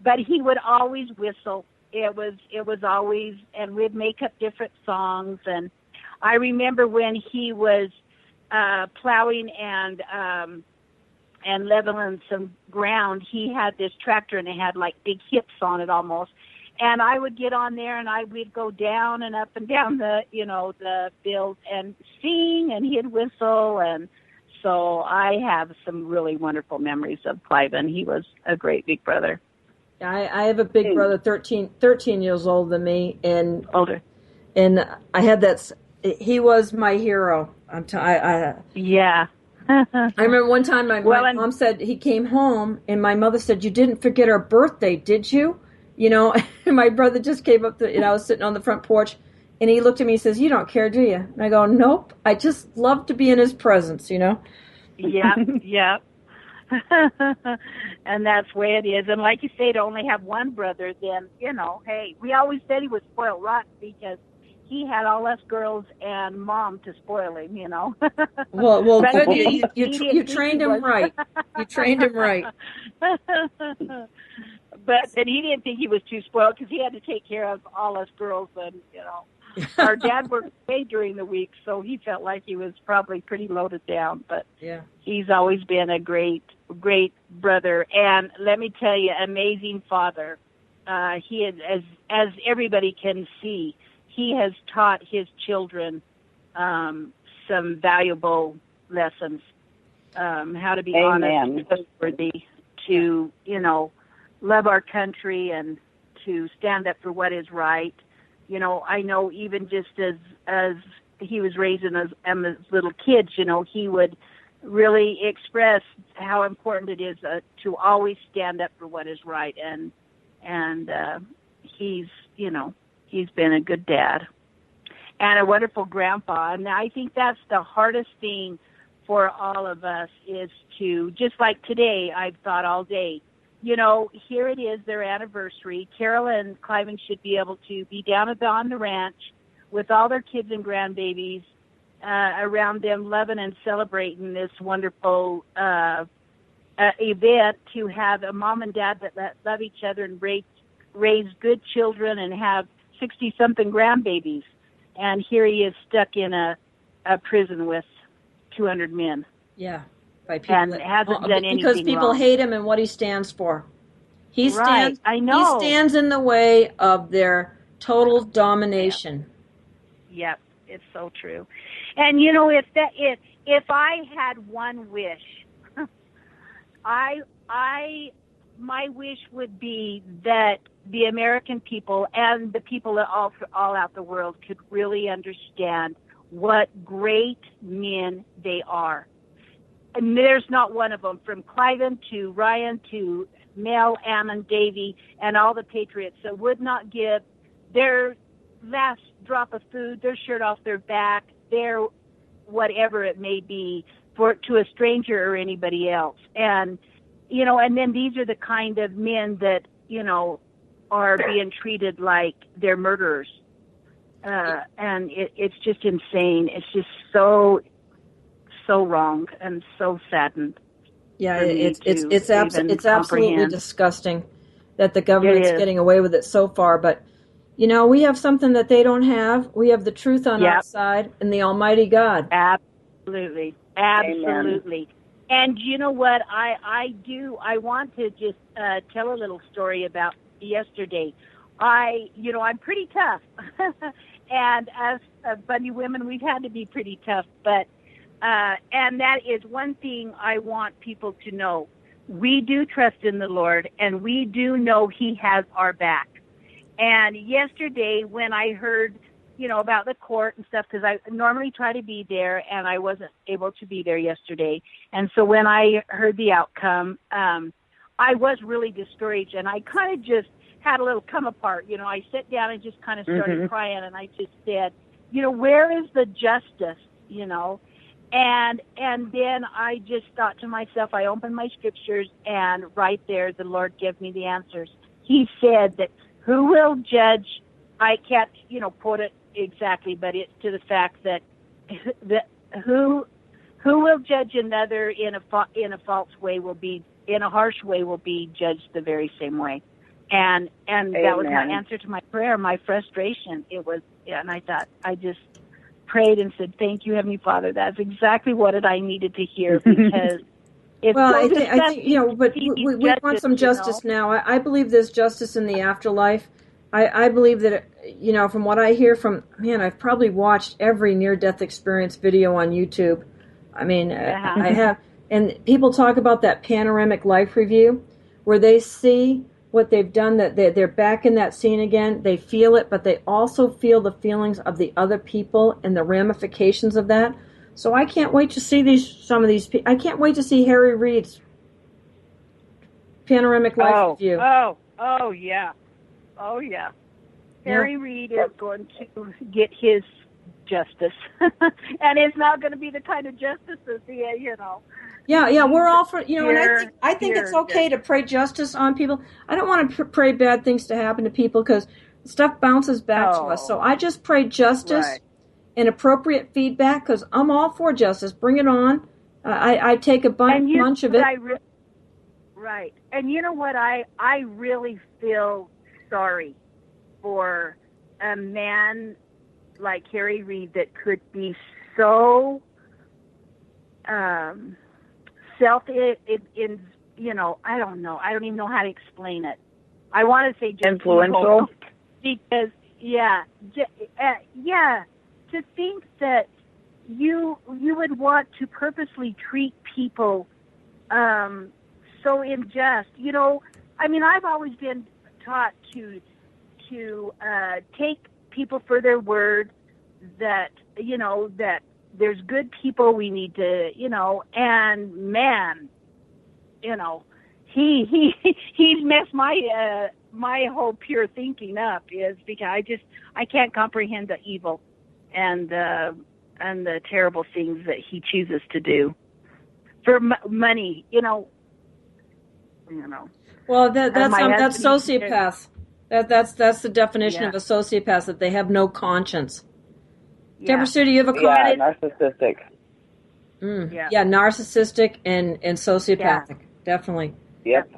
Speaker 8: But he would always whistle. It was always, and we'd make up different songs. And I remember when he was plowing and leveling some ground, he had this tractor and it had like big hips on it almost. And I would get on there and we'd go down and up and down the field and sing, and he'd whistle. And so I have some really wonderful memories of Cliven. He was a great big brother.
Speaker 1: I have a big brother, 13 years older than me, and
Speaker 8: older.
Speaker 1: And I had that. He was my hero.
Speaker 8: Yeah.
Speaker 1: I remember one time my mom said he came home, and my mother said, "You didn't forget our birthday, did you?" And my brother just came up I was sitting on the front porch, and he looked at me and says, "You don't care, do you?" And I go, "Nope. I just love to be in his presence,
Speaker 8: Yeah, yeah. And that's the way it is. And like you say, to only have one brother, then, hey, we always said he was spoiled rotten because he had all us girls and Mom to spoil him,
Speaker 1: Well, good. You trained him right. You trained him right.
Speaker 8: But then he didn't think he was too spoiled because he had to take care of all us girls, and our dad worked away during the week, so he felt like he was probably pretty loaded down. But
Speaker 1: yeah,
Speaker 8: he's always been a great brother, and let me tell you, amazing father. he has, as everybody can see, he has taught his children some valuable lessons, how to be honest, trustworthy, to, love our country and to stand up for what is right. I know even just as he was raising us as little kids, he would really express how important it is to always stand up for what is right. And he's been a good dad and a wonderful grandpa. And I think that's the hardest thing for all of us, is to, just like today, I've thought all day, here it is, their anniversary. Carol and Cliven should be able to be down on the ranch with all their kids and grandbabies around them, loving and celebrating this wonderful event, to have a mom and dad that love each other and raise good children and have 60-something grandbabies. And here he is stuck in a prison with 200 men.
Speaker 1: Yeah. By people
Speaker 8: and hasn't done anything
Speaker 1: because people
Speaker 8: wrong.
Speaker 1: hate him and what he stands for. He
Speaker 8: Right,
Speaker 1: stands.
Speaker 8: I know.
Speaker 1: He stands in the way of their total domination.
Speaker 8: Yep, it's so true. And if I had one wish, my wish would be that the American people and the people all out the world could really understand what great men they are. And there's not one of them, from Cliven to Ryan to Mel, Ammon, Davy, and all the patriots, that would not give their last drop of food, their shirt off their back, their whatever it may be, to a stranger or anybody else. And and then these are the kind of men that are being treated like they're murderers, and it's just insane. It's just so wrong and so saddened.
Speaker 1: Yeah, it's absolutely disgusting that the government's getting away with it so far. But we have something that they don't have. We have the truth on our side and the Almighty God.
Speaker 8: Absolutely. Amen. And you know what? I want to just tell a little story about yesterday. I'm pretty tough, and as Bundy women, we've had to be pretty tough, but. And that is one thing I want people to know. We do trust in the Lord, and we do know He has our back. And yesterday, when I heard, about the court and stuff, because I normally try to be there, and I wasn't able to be there yesterday. And so when I heard the outcome, I was really discouraged, and I kind of just had a little come apart. I sat down and just kind of started crying, and I just said, where is the justice, And then I just thought to myself, I opened my scriptures, and right there, the Lord gave me the answers. He said that who will judge, I can't, quote it exactly, but it's to the fact that who will judge another in a false way will be, in a harsh way, will be judged the very same way. And that was my answer to my prayer, my frustration. It was, and I thought, I just prayed and said, "Thank you, Heavenly Father. That's exactly what I needed to hear, because it's
Speaker 1: I think but we want some justice now. I believe there's justice in the afterlife. I believe that from what I hear from I've probably watched every near-death experience video on YouTube. I mean, I have, and people talk about that panoramic life review, where they see what they've done, that they're back in that scene again. They feel it, but they also feel the feelings of the other people and the ramifications of that. So I can't wait to see some of these people. I can't wait to see Harry Reid's panoramic life review.
Speaker 8: Oh yeah. Harry Reid is going to get his justice, and it's not going to be the kind of justice that
Speaker 1: Yeah, we're all for, and I think it's okay to pray justice on people. I don't want to pray bad things to happen to people, because stuff bounces back to us. So I just pray justice and appropriate feedback, because I'm all for justice. Bring it on. I take a bunch of it.
Speaker 8: Right. And you know what? I really feel sorry for a man like Harry Reid that could be so I don't know. I don't even know how to explain it. I want to say just
Speaker 7: influential.
Speaker 8: Because to think that you would want to purposely treat people so unjust. You know, I mean, I've always been taught to take people for their word, that, you know, that there's good people we need to, you know, and man, you know, he's messed my my whole pure thinking up, is because I can't comprehend the evil and the terrible things that he chooses to do for money, you know.
Speaker 1: Well, that's sociopaths. That's the definition of a sociopath, that they have no conscience. Deborah Sue, do you have a comment?
Speaker 7: Yeah, narcissistic.
Speaker 1: Yeah, narcissistic and sociopathic, definitely.
Speaker 7: Yep.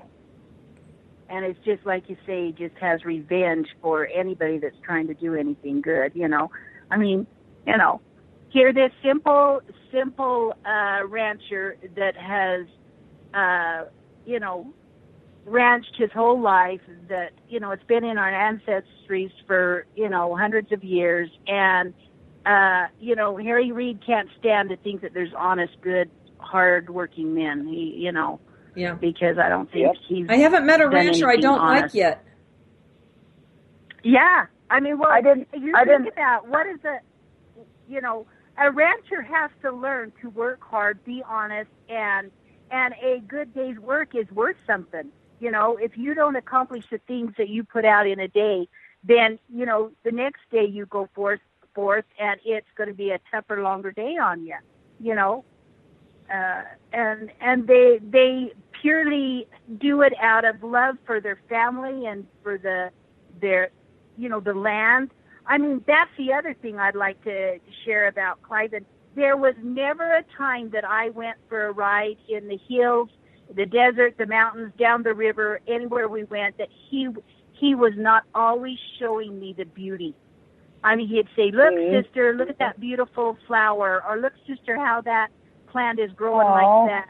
Speaker 8: And it's just like you say, just has revenge for anybody that's trying to do anything good, you know. I mean, you know, here this simple rancher that has, you know, ranched his whole life, that, you know, it's been in our ancestries for, you know, hundreds of years. And, you know, Harry Reid can't stand to think that there's honest, good, hard-working men, you know.
Speaker 1: Yeah.
Speaker 8: Because I don't think he's...
Speaker 1: I haven't met a rancher I don't like yet.
Speaker 8: Yeah. I mean, well,
Speaker 7: I didn't.
Speaker 8: Think about what is a, you know, a rancher has to learn to work hard, be honest, and a good day's work is worth something. You know, if you don't accomplish the things that you put out in a day, then, you know, the next day you go forth and it's going to be a tougher, longer day on you, you know. And they purely do it out of love for their family and for their, you know, the land. I mean, that's the other thing I'd like to share about Cliven. There was never a time that I went for a ride in the hills, the desert, the mountains, down the river, anywhere we went, that he was not always showing me the beauty. I mean, he'd say, look, sister, look at that beautiful flower, or look, sister, how that plant is growing like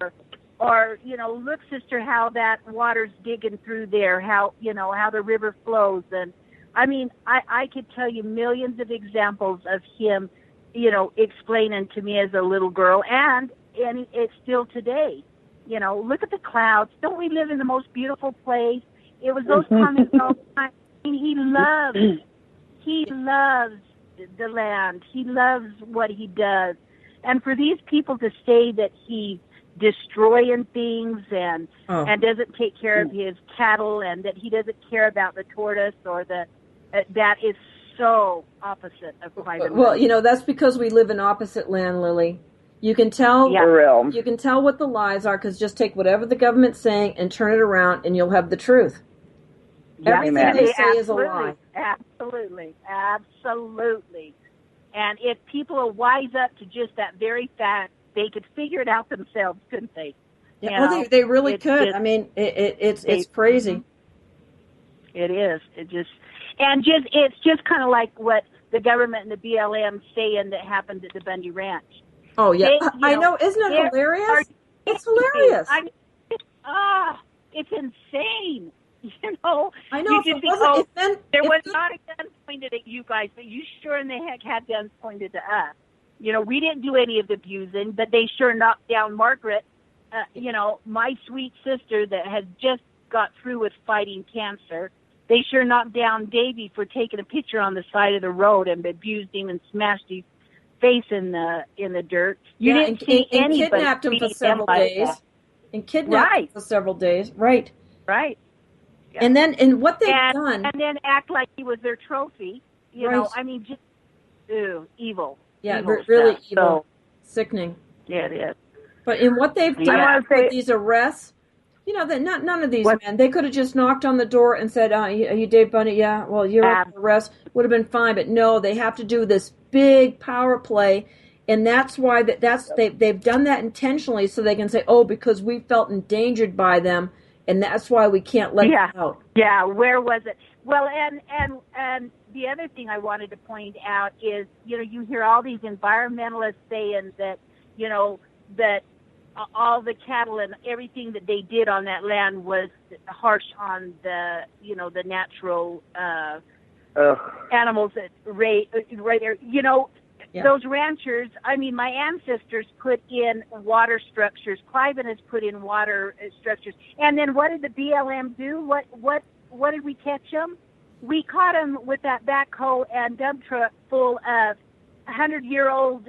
Speaker 8: that, or, you know, look, sister, how that water's digging through there, how, you know, how the river flows. And I mean, I could tell you millions of examples of him, you know, explaining to me as a little girl, and it's still today. You know, look at the clouds. Don't we live in the most beautiful place? It was those comments all the time. I mean, he loves the land. He loves what he does. And for these people to say that he's destroying things and doesn't take care of his cattle, and that he doesn't care about the tortoise or that is so opposite of Cliven.
Speaker 1: Well, you know, that's because we live in opposite land, Lily. You can tell. You can tell what the lies are, because just take whatever the government's saying and turn it around, and you'll have the truth. Everything they say is a lie.
Speaker 8: Absolutely. And if people are wise up to just that very fact, they could figure it out themselves, couldn't they?
Speaker 1: Yeah, well, they really could. I mean, it's crazy.
Speaker 8: It is. It's just kind of like what the government and the BLM saying that happened at the Bundy Ranch.
Speaker 1: Oh yeah, I know. Isn't it hilarious? It's hilarious.
Speaker 8: It's insane. You know,
Speaker 1: I know.
Speaker 8: There was not a gun pointed at you guys, but you sure in the heck had guns pointed to us. You know, we didn't do any of the abusing, but they sure knocked down Margaret, you know, my sweet sister that had just got through with fighting cancer. They sure knocked down Davy for taking a picture on the side of the road and abused him and smashed his face in the dirt. You didn't see anybody
Speaker 1: kidnapped him for several days. And kidnapped him for several days. Right.
Speaker 8: Right. Yeah.
Speaker 1: And what they've done,
Speaker 8: and then act like he was their trophy. You know, I mean, just evil.
Speaker 1: Yeah,
Speaker 8: evil
Speaker 1: really
Speaker 8: stuff.
Speaker 1: evil, sickening.
Speaker 8: Yeah, it is.
Speaker 1: But in what they've done with these arrests, you know, that none of these men, they could have just knocked on the door and said, "Are you Dave Bundy?" Yeah. Well, you're under arrest. Would have been fine, but no, they have to do this big power play, and that's why they've done that intentionally, so they can say, "Oh, because we felt endangered by them." And that's why we can't let them out.
Speaker 8: Yeah, where was it? Well, and the other thing I wanted to point out is, you know, you hear all these environmentalists saying that, you know, that all the cattle and everything that they did on that land was harsh on the, the natural animals that right there. Those ranchers, I mean, my ancestors put in water structures. Cliven has put in water structures. And then what did the BLM do? What did we catch them? We caught them with that backhoe and dump truck full of 100-year-old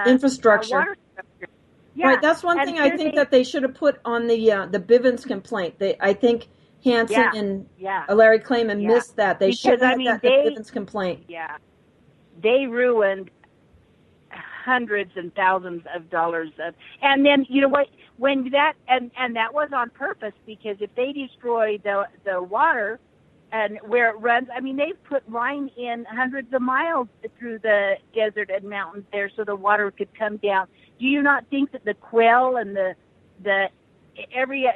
Speaker 1: infrastructure.
Speaker 8: Water structure. Yeah.
Speaker 1: Right, that's one thing I think that they should have put on the Bivens complaint. I think Hansen and Larry Klayman missed that. They should have had that in the Bivens complaint.
Speaker 8: Yeah, they ruined hundreds and thousands of dollars of, and then you know what? When that and that was on purpose, because if they destroy the water and where it runs, I mean, they've put line in hundreds of miles through the desert and mountains there so the water could come down. Do you not think that the quail and the every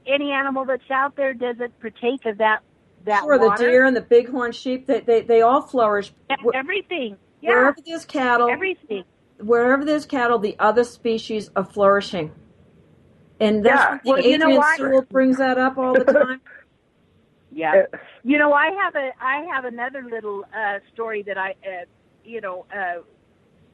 Speaker 8: any animal that's out there doesn't partake of that
Speaker 1: sure,
Speaker 8: water?
Speaker 1: The deer and the bighorn sheep, they all flourish.
Speaker 8: Everything. Yeah.
Speaker 1: Wherever there's cattle,
Speaker 8: everything.
Speaker 1: Wherever there's cattle, the other species are flourishing. And that's what Adrian Sewell brings that up all the time.
Speaker 8: Yeah. I have another little story that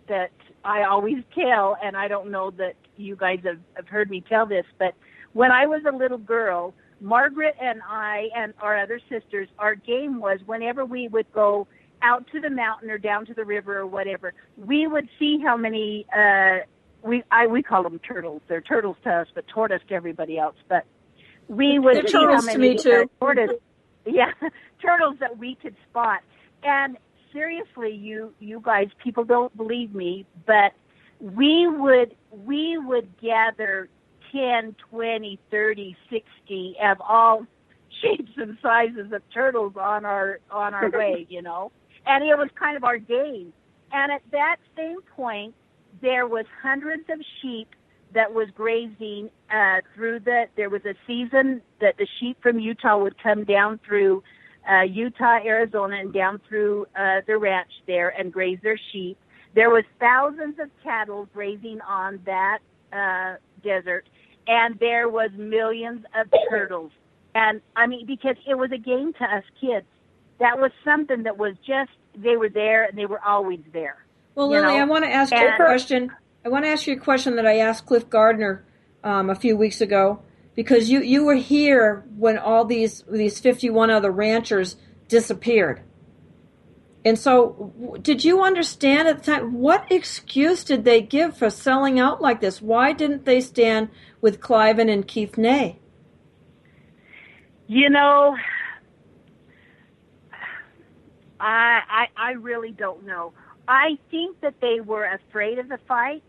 Speaker 8: that I always tell, and I don't know that you guys have heard me tell this, but when I was a little girl, Margaret and I and our other sisters, our game was whenever we would go out to the mountain or down to the river or whatever, we would see how many, we call them turtles. They're turtles to us, but tortoise to everybody else. But we would see how many tortoise, turtles that we could spot. And seriously, you guys, people don't believe me, but we would gather 10, 20, 30, 60 of all shapes and sizes of turtles on our way, and it was kind of our game. And at that same point, there was hundreds of sheep that was grazing there was a season that the sheep from Utah would come down through Utah, Arizona, and down through the ranch there and graze their sheep. There was thousands of cattle grazing on that desert, and there was millions of turtles. And, I mean, because it was a game to us kids. That was something that was just, they were there, and they were always there.
Speaker 1: Well, Lillie, I want to ask you a question. I want to ask you a question that I asked Cliff Gardner a few weeks ago, because you were here when all these 51 other ranchers disappeared. And so did you understand at the time, what excuse did they give for selling out like this? Why didn't they stand with Cliven and Keith Ney?
Speaker 8: I really don't know. I think that they were afraid of the fight.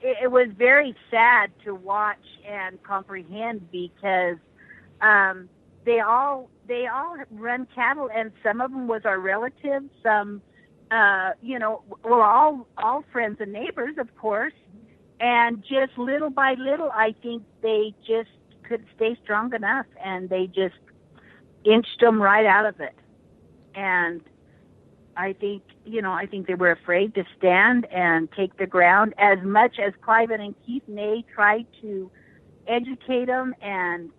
Speaker 8: It was very sad to watch and comprehend, because they all run cattle, and some of them was our relatives, some all friends and neighbors, of course, and just little by little, I think they just could stay strong enough, and they just inched them right out of it. And I think they were afraid to stand and take the ground, as much as Cliven and Keith Ney tried to educate them. And,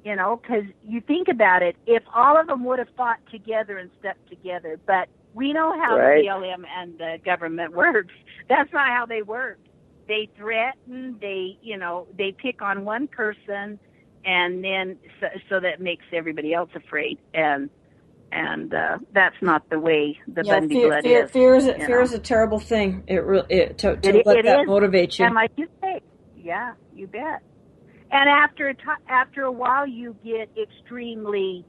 Speaker 8: because you think about it, if all of them would have fought together and stuck together, but we know how the BLM and the government works. That's not how they work. They threaten, they pick on one person, and then so that makes everybody else afraid. And that's not the way the Bundy blood is.
Speaker 1: Fear is a terrible thing. To let that motivate you.
Speaker 8: And like you say, yeah, you bet. And after a while, you get extremely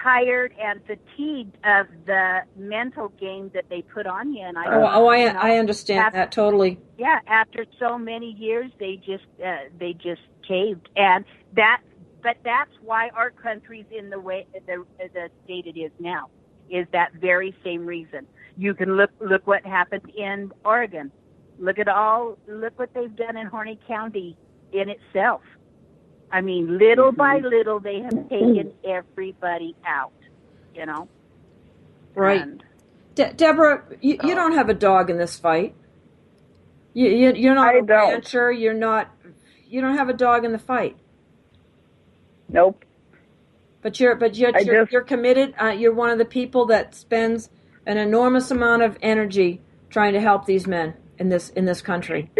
Speaker 8: tired and fatigued of the mental game that they put on you. And
Speaker 1: I understand that totally.
Speaker 8: Yeah, after so many years, they just caved, But that's why our country's in the way the state it is now, is that very same reason. You can look what happened in Oregon. Look what they've done in Horry County in itself. I mean, little by little, they have taken everybody out.
Speaker 1: Right. Deborah, you don't have a dog in this fight. You're not
Speaker 7: I
Speaker 1: a
Speaker 7: don't.
Speaker 1: rancher. You don't have a dog in the fight.
Speaker 7: Nope.
Speaker 1: But you're committed. You're one of the people that spends an enormous amount of energy trying to help these men in this country.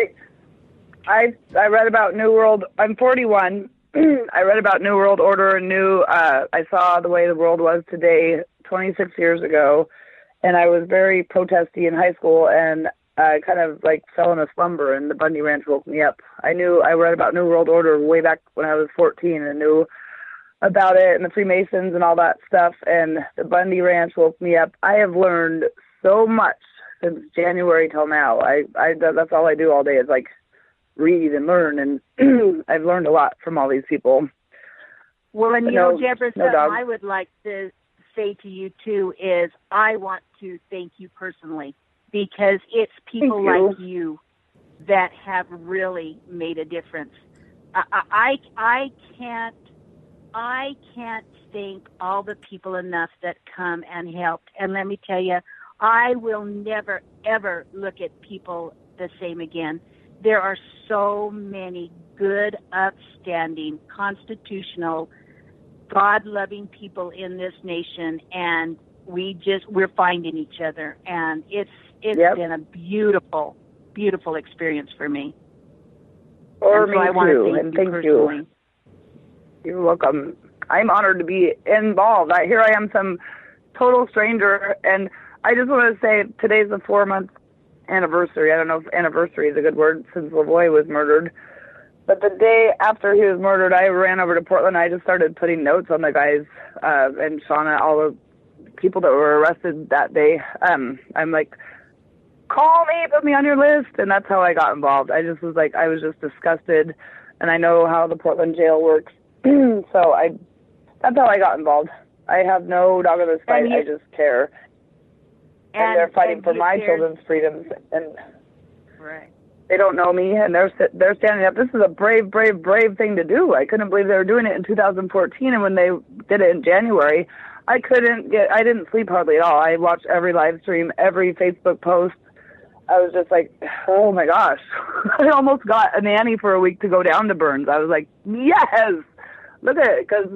Speaker 7: I read about New World. I'm 41. I read about New World Order and I saw the way the world was today 26 years ago, and I was very protesty in high school, and I kind of like fell in a slumber, and the Bundy Ranch woke me up. I read about New World Order way back when I was 14 and knew about it and the Freemasons and all that stuff, and the Bundy Ranch woke me up. I have learned so much since January till now. That's all I do all day is like read and learn, and I've learned a lot from all these people.
Speaker 8: Well, and Deborah, I would like to say to you too is I want to thank you personally, because it's people like you that have really made a difference. I can't thank all the people enough that come and helped. And let me tell you, I will never, ever look at people the same again. There are so many good, upstanding, constitutional, God-loving people in this nation, and we're finding each other, and it's been a beautiful, beautiful experience for me.
Speaker 7: For me too, and thank you. You're welcome. I'm honored to be involved. Here I am, some total stranger, and I just want to say today's the 4-month anniversary. I don't know if anniversary is a good word, since LaVoy was murdered. But the day after he was murdered, I ran over to Portland. I just started putting notes on the guys and Shauna, all the people that were arrested that day. I'm like, call me, put me on your list. And that's how I got involved. I was just disgusted. And I know how the Portland jail works. So that's how I got involved. I have no dog in this fight. I just care. And they're fighting for my children's freedoms. And
Speaker 8: right.
Speaker 7: They don't know me, and they're standing up. This is a brave, brave, brave thing to do. I couldn't believe they were doing it in 2014, and when they did it in January, I didn't sleep hardly at all. I watched every live stream, every Facebook post. I was just like, oh my gosh. I almost got a nanny for a week to go down to Burns. I was like, yes, look at it, because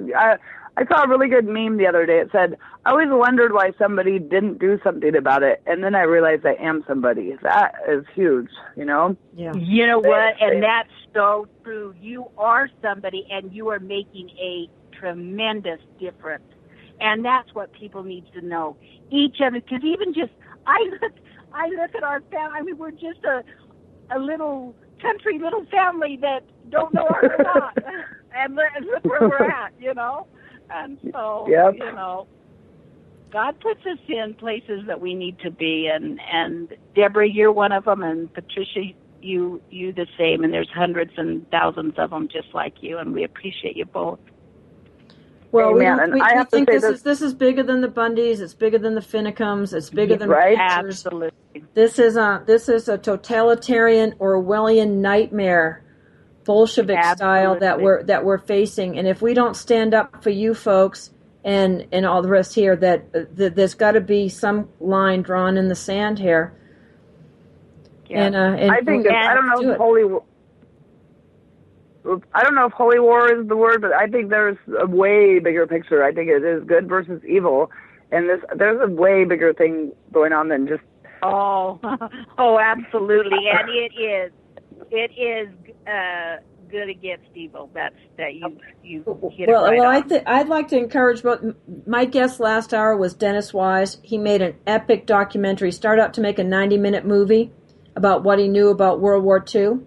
Speaker 7: I saw a really good meme the other day. It said, I always wondered why somebody didn't do something about it, and then I realized I am somebody. That is huge,
Speaker 1: Yeah.
Speaker 8: You know what? And that's so true. You are somebody, and you are making a tremendous difference. And that's what people need to know. Each of it, because even just, I look at our family. I mean, we're just a little country little family that don't know our lot. And look where we're at, And so, God puts us in places that we need to be, and Deborah, you're one of them, and Patricia, you the same, and there's hundreds and thousands of them just like you, and we appreciate you both.
Speaker 1: Well, we think this is bigger than the Bundys. It's bigger than the Finnecums. It's bigger than the Pitchers.
Speaker 8: Absolutely.
Speaker 1: This is a totalitarian Orwellian nightmare, Bolshevik style that we're facing. And if we don't stand up for you folks and all the rest here, that there's got to be some line drawn in the sand here.
Speaker 8: Yeah.
Speaker 1: And
Speaker 7: I think I don't know if holy war is the word, but I think there's a way bigger picture. I think it is good versus evil, and there's a way bigger thing going on than just.
Speaker 8: Oh, absolutely, and it is good against evil. That you hit it right on.
Speaker 1: I'd like to encourage both. My guest last hour was Dennis Wise. He made an epic documentary. Started out to make a 90-minute movie about what he knew about World War II.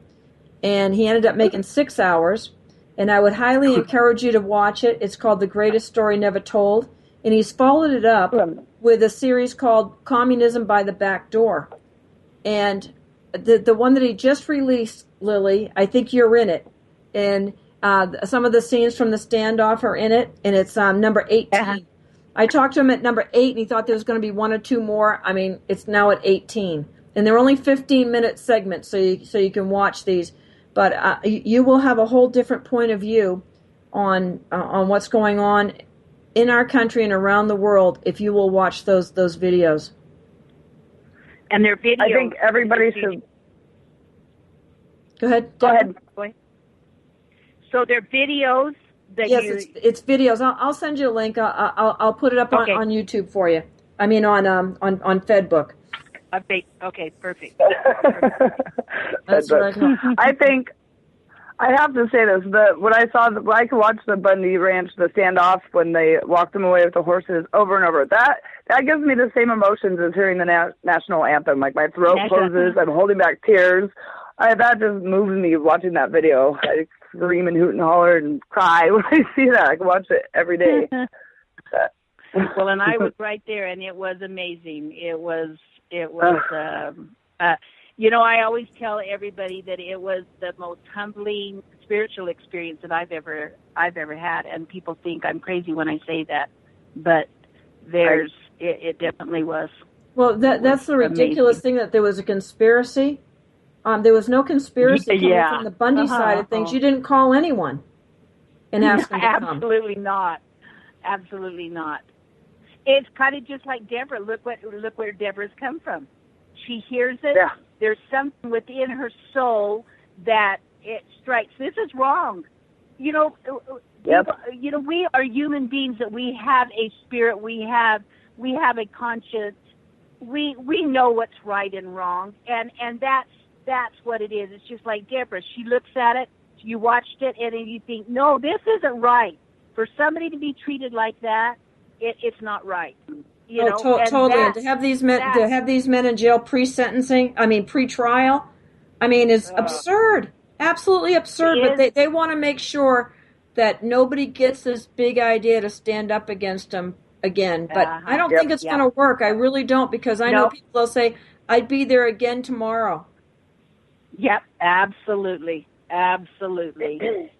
Speaker 1: And he ended up making 6 hours, and I would highly encourage you to watch it. It's called The Greatest Story Never Told, and he's followed it up with a series called Communism by the Back Door. And the one that he just released, Lily, I think you're in it, and some of the scenes from the standoff are in it, and it's number 18. Uh-huh. I talked to him at number 8, and he thought there was going to be 1 or 2 more. I mean, it's now at 18. And they're only 15-minute segments, so you can watch these. But you will have a whole different point of view on what's going on in our country and around the world if you will watch those videos.
Speaker 8: And their videos.
Speaker 7: I think everybody should.
Speaker 1: Go ahead.
Speaker 7: Go ahead.
Speaker 8: So they're videos that
Speaker 1: Yes, it's videos. I'll send you a link. I'll put it up
Speaker 8: Okay.
Speaker 1: on YouTube for you. I mean on FedBook.
Speaker 8: Okay, perfect.
Speaker 1: That's right.
Speaker 7: I think I have to say this: when I could watch the Bundy Ranch, the standoff when they walked them away with the horses over and over. That gives me the same emotions as hearing the national anthem. Like my throat closes, I'm holding back tears. That just moves me watching that video. I scream and hoot and holler and cry when I see that. I can watch it every day.
Speaker 8: Well, and I was right there, and it was amazing. It was. I always tell everybody that it was the most humbling spiritual experience that I've ever had, and people think I'm crazy when I say that, but it definitely was.
Speaker 1: Well, that's the ridiculous
Speaker 8: amazing
Speaker 1: thing, that there was a conspiracy. There was no conspiracy coming from the Bundy side of things. You didn't call anyone and ask them to come.
Speaker 8: Absolutely not. Absolutely not. It's kind of just like Deborah. Look where Deborah's come from. She hears it.
Speaker 7: Yeah.
Speaker 8: There's something within her soul that it strikes. This is wrong.
Speaker 7: Yep.
Speaker 8: We are human beings. That we have a spirit. We have a conscience. We know what's right and wrong, and that's what it is. It's just like Deborah. She looks at it. You watched it, and then you think, no, this isn't right. For somebody to be treated like that, it's not right.
Speaker 1: Totally. And to have these men in jail pre-trial, is absurd. Absolutely absurd. But they want to make sure that nobody gets this big idea to stand up against them again. But I don't think it's going to work. I really don't, because I know people will say, I'd be there again tomorrow.
Speaker 8: Yep, absolutely. Absolutely.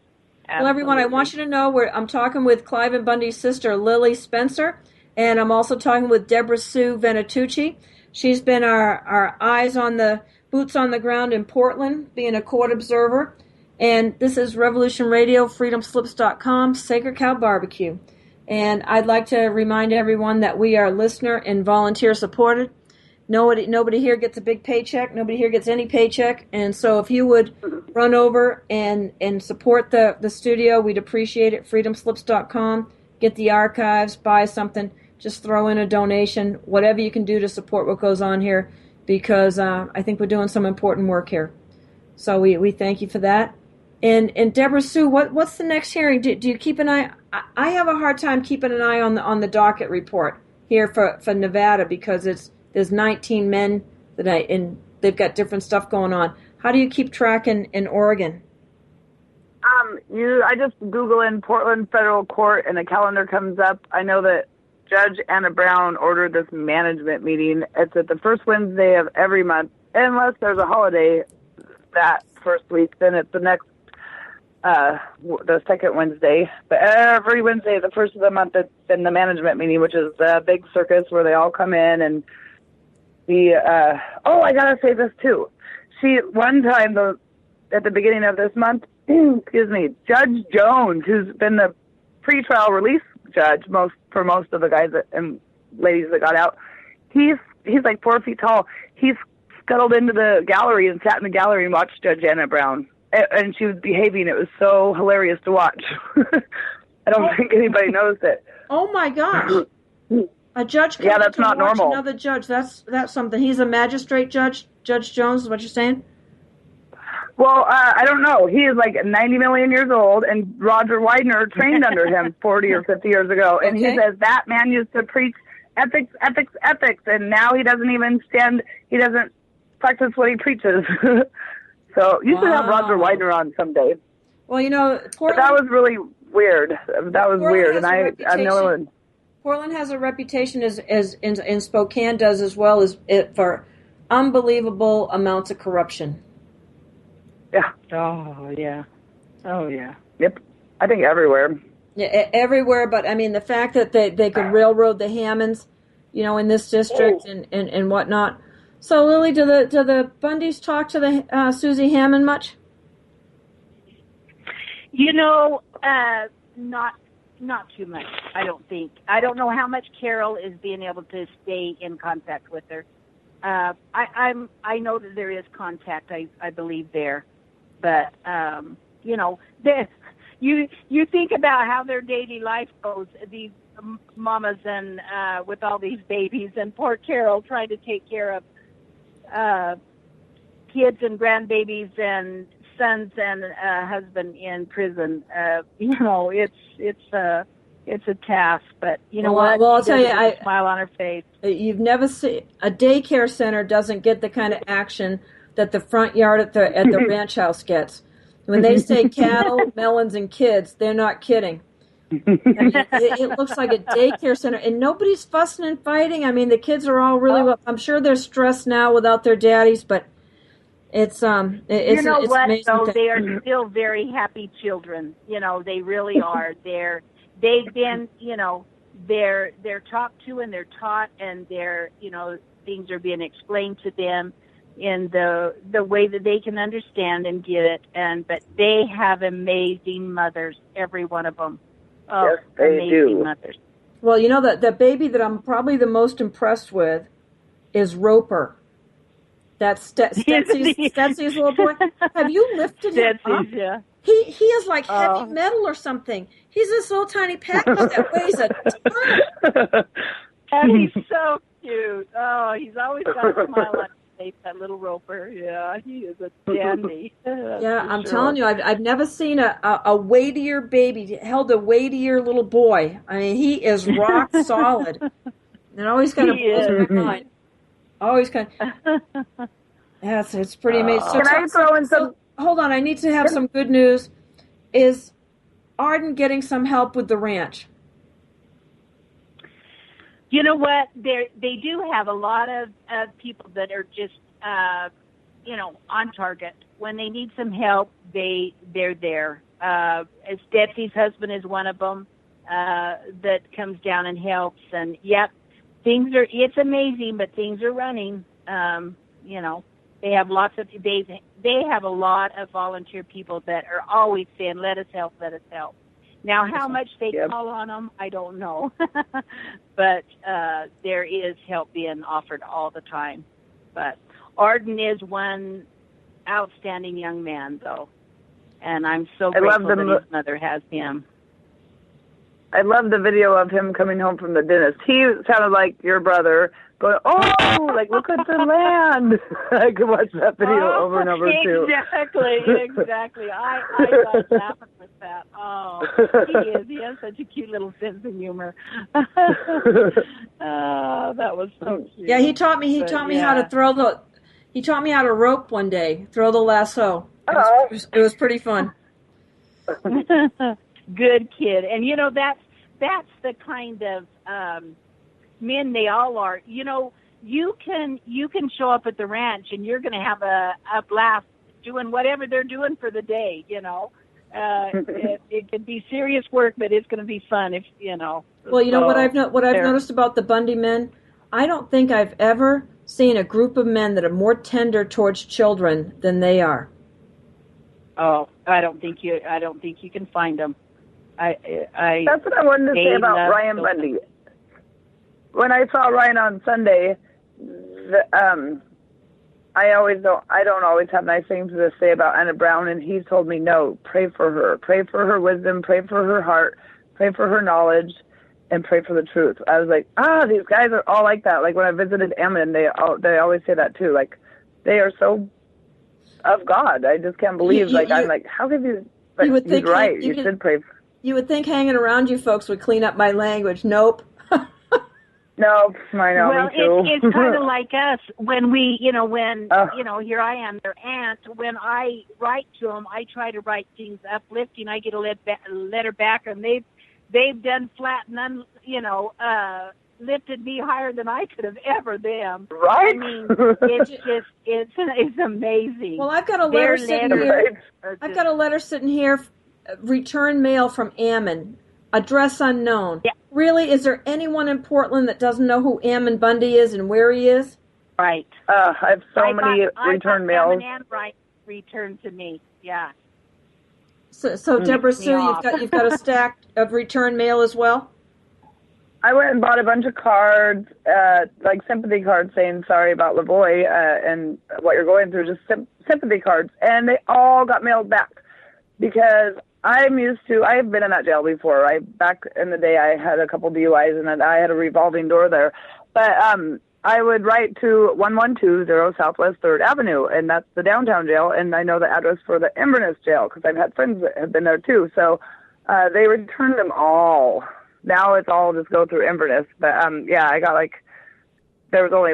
Speaker 1: Well, everyone, I want you to know I'm talking with Cliven Bundy's sister, Lillie Spencer, and I'm also talking with Deborah Venetucci. She's been our eyes on the boots on the ground in Portland, being a court observer. And this is Revolution Radio, freedomslips.com, Sacred Cow Barbecue. And I'd like to remind everyone that we are listener and volunteer supported. Nobody here gets a big paycheck. Nobody here gets any paycheck. And so if you would run over and support the studio, we'd appreciate it. freedomslips.com. Get the archives, buy something, just throw in a donation, whatever you can do to support what goes on here, because I think we're doing some important work here. So we thank you for that. And Deborah Sue, what's the next hearing? Do you keep an eye? I have a hard time keeping an eye on the docket report here for Nevada, because there's 19 men and they've got different stuff going on. How do you keep track in Oregon?
Speaker 7: I just Google in Portland Federal Court and a calendar comes up. I know that Judge Anna Brown ordered this management meeting. It's at the first Wednesday of every month, unless there's a holiday that first week. Then it's the next, the second Wednesday. But every Wednesday, the first of the month, it's been the management meeting, which is a big circus where they all come in and I gotta say this too. One time at the beginning of this month, Judge Jones, who's been the pretrial release judge for most of the guys and ladies that got out, he's like 4 feet tall. He scuttled into the gallery and sat in the gallery and watched Judge Anna Brown, and she was behaving. It was so hilarious to watch. I don't think anybody knows it.
Speaker 1: Oh my gosh. A judge can
Speaker 7: that's not
Speaker 1: watch
Speaker 7: normal.
Speaker 1: Another judge. That's something. He's a magistrate judge. Judge Jones is what you're saying?
Speaker 7: Well, I don't know. He is like 90 million years old, and Roger Widener trained under him 40 or 50 years ago. And he says that man used to preach ethics, and now he doesn't practice what he preaches. So you should have Roger Widener on someday.
Speaker 1: Well, Portland,
Speaker 7: but that was really weird. That was weird, and I know.
Speaker 1: Portland has a reputation, as in Spokane does as well, for unbelievable amounts of corruption.
Speaker 7: Yeah.
Speaker 8: Oh yeah.
Speaker 7: Yep. I think everywhere.
Speaker 1: Yeah, everywhere. But the fact that they could railroad the Hammonds, in this district and whatnot. So Lillie, do the Bundys talk to the Susie Hammond much?
Speaker 8: Not too much, I don't think. I don't know how much Carol is being able to stay in contact with her. I know that there is contact, I believe, there. But you think about how their daily life goes. These mamas and with all these babies, and poor Carol trying to take care of kids and grandbabies and sons and husband in prison. It's a task, but you know what?
Speaker 1: Well, I'll tell you,
Speaker 8: a smile on her face.
Speaker 1: You've never seen a daycare center doesn't get the kind of action that the front yard at the ranch house gets. When they say cattle, melons, and kids, they're not kidding. I mean, it looks like a daycare center, and nobody's fussing and fighting. I mean, the kids are all really well. I'm sure they're stressed now without their daddies, but it's
Speaker 8: you know
Speaker 1: it's
Speaker 8: what?
Speaker 1: amazing.
Speaker 8: Though they are still very happy children. They really are. They've been, they're talked to and they're taught, and things are being explained to them in the way that they can understand and get it. But they have amazing mothers, every one of them. Oh,
Speaker 7: yes, they
Speaker 8: amazing
Speaker 7: do.
Speaker 8: Mothers.
Speaker 1: Well, the baby that I'm probably the most impressed with is Roper. That's Stetsie's little boy. Have you lifted him up?
Speaker 8: Yeah.
Speaker 1: He is like heavy metal or something. He's this little tiny package that weighs a ton.
Speaker 8: And he's so cute. Oh, he's always got a smile on his face, that little Roper. Yeah, he is a dandy.
Speaker 1: Yeah, I'm telling you, I've never seen a weightier baby, held a weightier little boy. I mean, he is rock solid. It always kind of blows my mind. Always kind of. Yes, it's pretty amazing.
Speaker 7: Can I throw in some?
Speaker 1: Hold on, I need to have some good news. Is Arden getting some help with the ranch?
Speaker 8: You know what? They do have a lot of people that are just, on target. When they need some help, they're there. Stetsie's husband is one of them that comes down and helps. And, yep, it's amazing, but things are running. They have they have a lot of volunteer people that are always saying, let us help, let us help. Now, how much they call on them, I don't know. But there is help being offered all the time. But Arden is one outstanding young man, though. And I'm so grateful that his mother has him.
Speaker 7: I love the video of him coming home from the dentist. He sounded like your brother going, oh, like, look at the land. I could watch that video over and over, too.
Speaker 8: Exactly. I got laughing with that. Oh, he has such a cute little sense of humor. That was so cute.
Speaker 1: Yeah, he taught me how to he taught me how to rope one day, throw the lasso. It was pretty fun.
Speaker 8: Good kid. And that's the kind of men they all are. You can show up at the ranch and you're going to have a blast doing whatever they're doing for the day. It could be serious work, but it's going to be fun if. Well,
Speaker 1: what I've noticed about the Bundy men, I don't think I've ever seen a group of men that are more tender towards children than they are.
Speaker 8: Oh, I don't think you can find them.
Speaker 7: That's what I wanted to say about Ryan Bundy. When I saw Ryan on Sunday, I don't always have nice things to say about Anna Brown, and he told me, no, pray for her wisdom, pray for her heart, pray for her knowledge, and pray for the truth. I was like, these guys are all like that. Like when I visited Ammon, they always say that too. Like they are so of God. I just can't believe. I'm like, how could you? But you would think he's right. You should pray.
Speaker 1: You would think hanging around you folks would clean up my language. Nope.
Speaker 7: No, I know.
Speaker 8: Well,
Speaker 7: me too.
Speaker 8: it's kind of like us when we, here I am, their aunt. When I write to them, I try to write things uplifting. I get a letter back, and they've done flat and lifted me higher than I could have ever them.
Speaker 7: Right?
Speaker 8: I mean, it's amazing.
Speaker 1: Well, I've got a letter sitting here. I've got a letter sitting here. Return mail from Ammon. Address unknown.
Speaker 8: Yeah.
Speaker 1: Really? Is there anyone in Portland that doesn't know who Ammon Bundy is and where he is?
Speaker 8: Right.
Speaker 7: I have so many return mails.
Speaker 8: Ammon and Wright returned to me. Yeah.
Speaker 1: So Deborah Sue, you've got a stack of return mail as well?
Speaker 7: I went and bought a bunch of cards, like sympathy cards saying sorry about Lavoie and what you're going through, just sympathy cards. And they all got mailed back because I've been in that jail before. Back in the day, I had a couple DUIs and I had a revolving door there. But I would write to 1120 Southwest 3rd Avenue, and that's the downtown jail. And I know the address for the Inverness jail because I've had friends that have been there too. So they returned them all. Now it's all just go through Inverness. But, I got there was only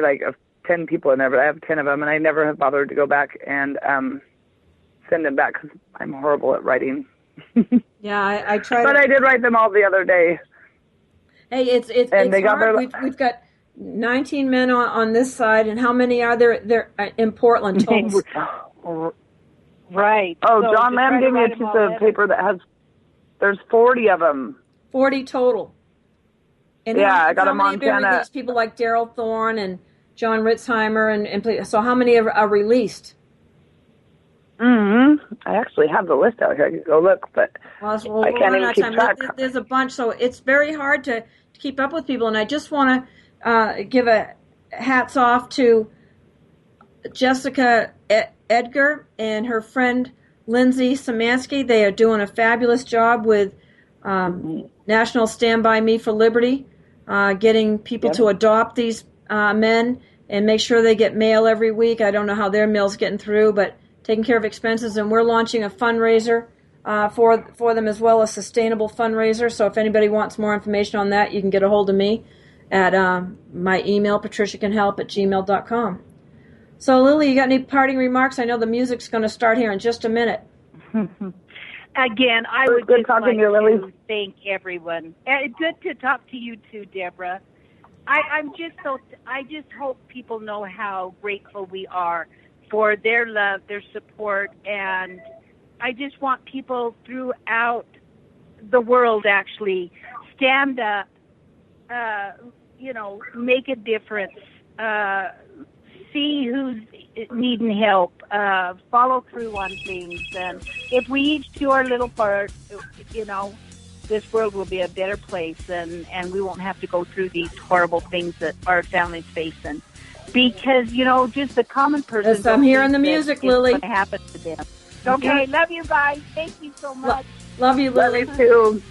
Speaker 7: 10 people in there, but I have 10 of them, and I never have bothered to go back and send them back because I'm horrible at writing.
Speaker 1: Yeah, I tried.
Speaker 7: But I did write them all the other day.
Speaker 1: Hey, it's hard. We've got 19 men on this side, and how many are there in Portland total?
Speaker 8: Right.
Speaker 7: Oh,
Speaker 8: so
Speaker 7: John Lamb gave me a piece of paper that there's 40 of them.
Speaker 1: 40 total. And
Speaker 7: I got a
Speaker 1: Montana. These people like Daryl Thorne and John Ritzheimer, and so how many are released?
Speaker 7: I actually have the list out here. I could go look, but I can't even keep track.
Speaker 1: There's a bunch, so it's very hard to keep up with people. And I just want to give a hats off to Jessica Edgar and her friend Lindsay Samansky. They are doing a fabulous job with National Stand By Me for Liberty, getting people to adopt these men and make sure they get mail every week. I don't know how their mail's getting through, but taking care of expenses. And we're launching a fundraiser for them as well, a sustainable fundraiser. So if anybody wants more information on that, you can get a hold of me at my email, patriciacanhelp@gmail.com. So, Lillie, you got any parting remarks? I know the music's going to start here in just a minute.
Speaker 8: Again, I would just like to thank everyone. Good to talk to you too, Deborah. I just hope people know how grateful we are for their love, their support, and I just want people throughout the world actually stand up, make a difference, see who's needing help, follow through on things, and if we each do our little part, this world will be a better place, and we won't have to go through these horrible things that our families face. And because, just the common person.
Speaker 1: Yes, I'm hearing the music, Lillie.
Speaker 8: It's going to happen to them. Okay, love you guys. Thank you so much.
Speaker 1: Love you, Lillie.
Speaker 7: Love you too.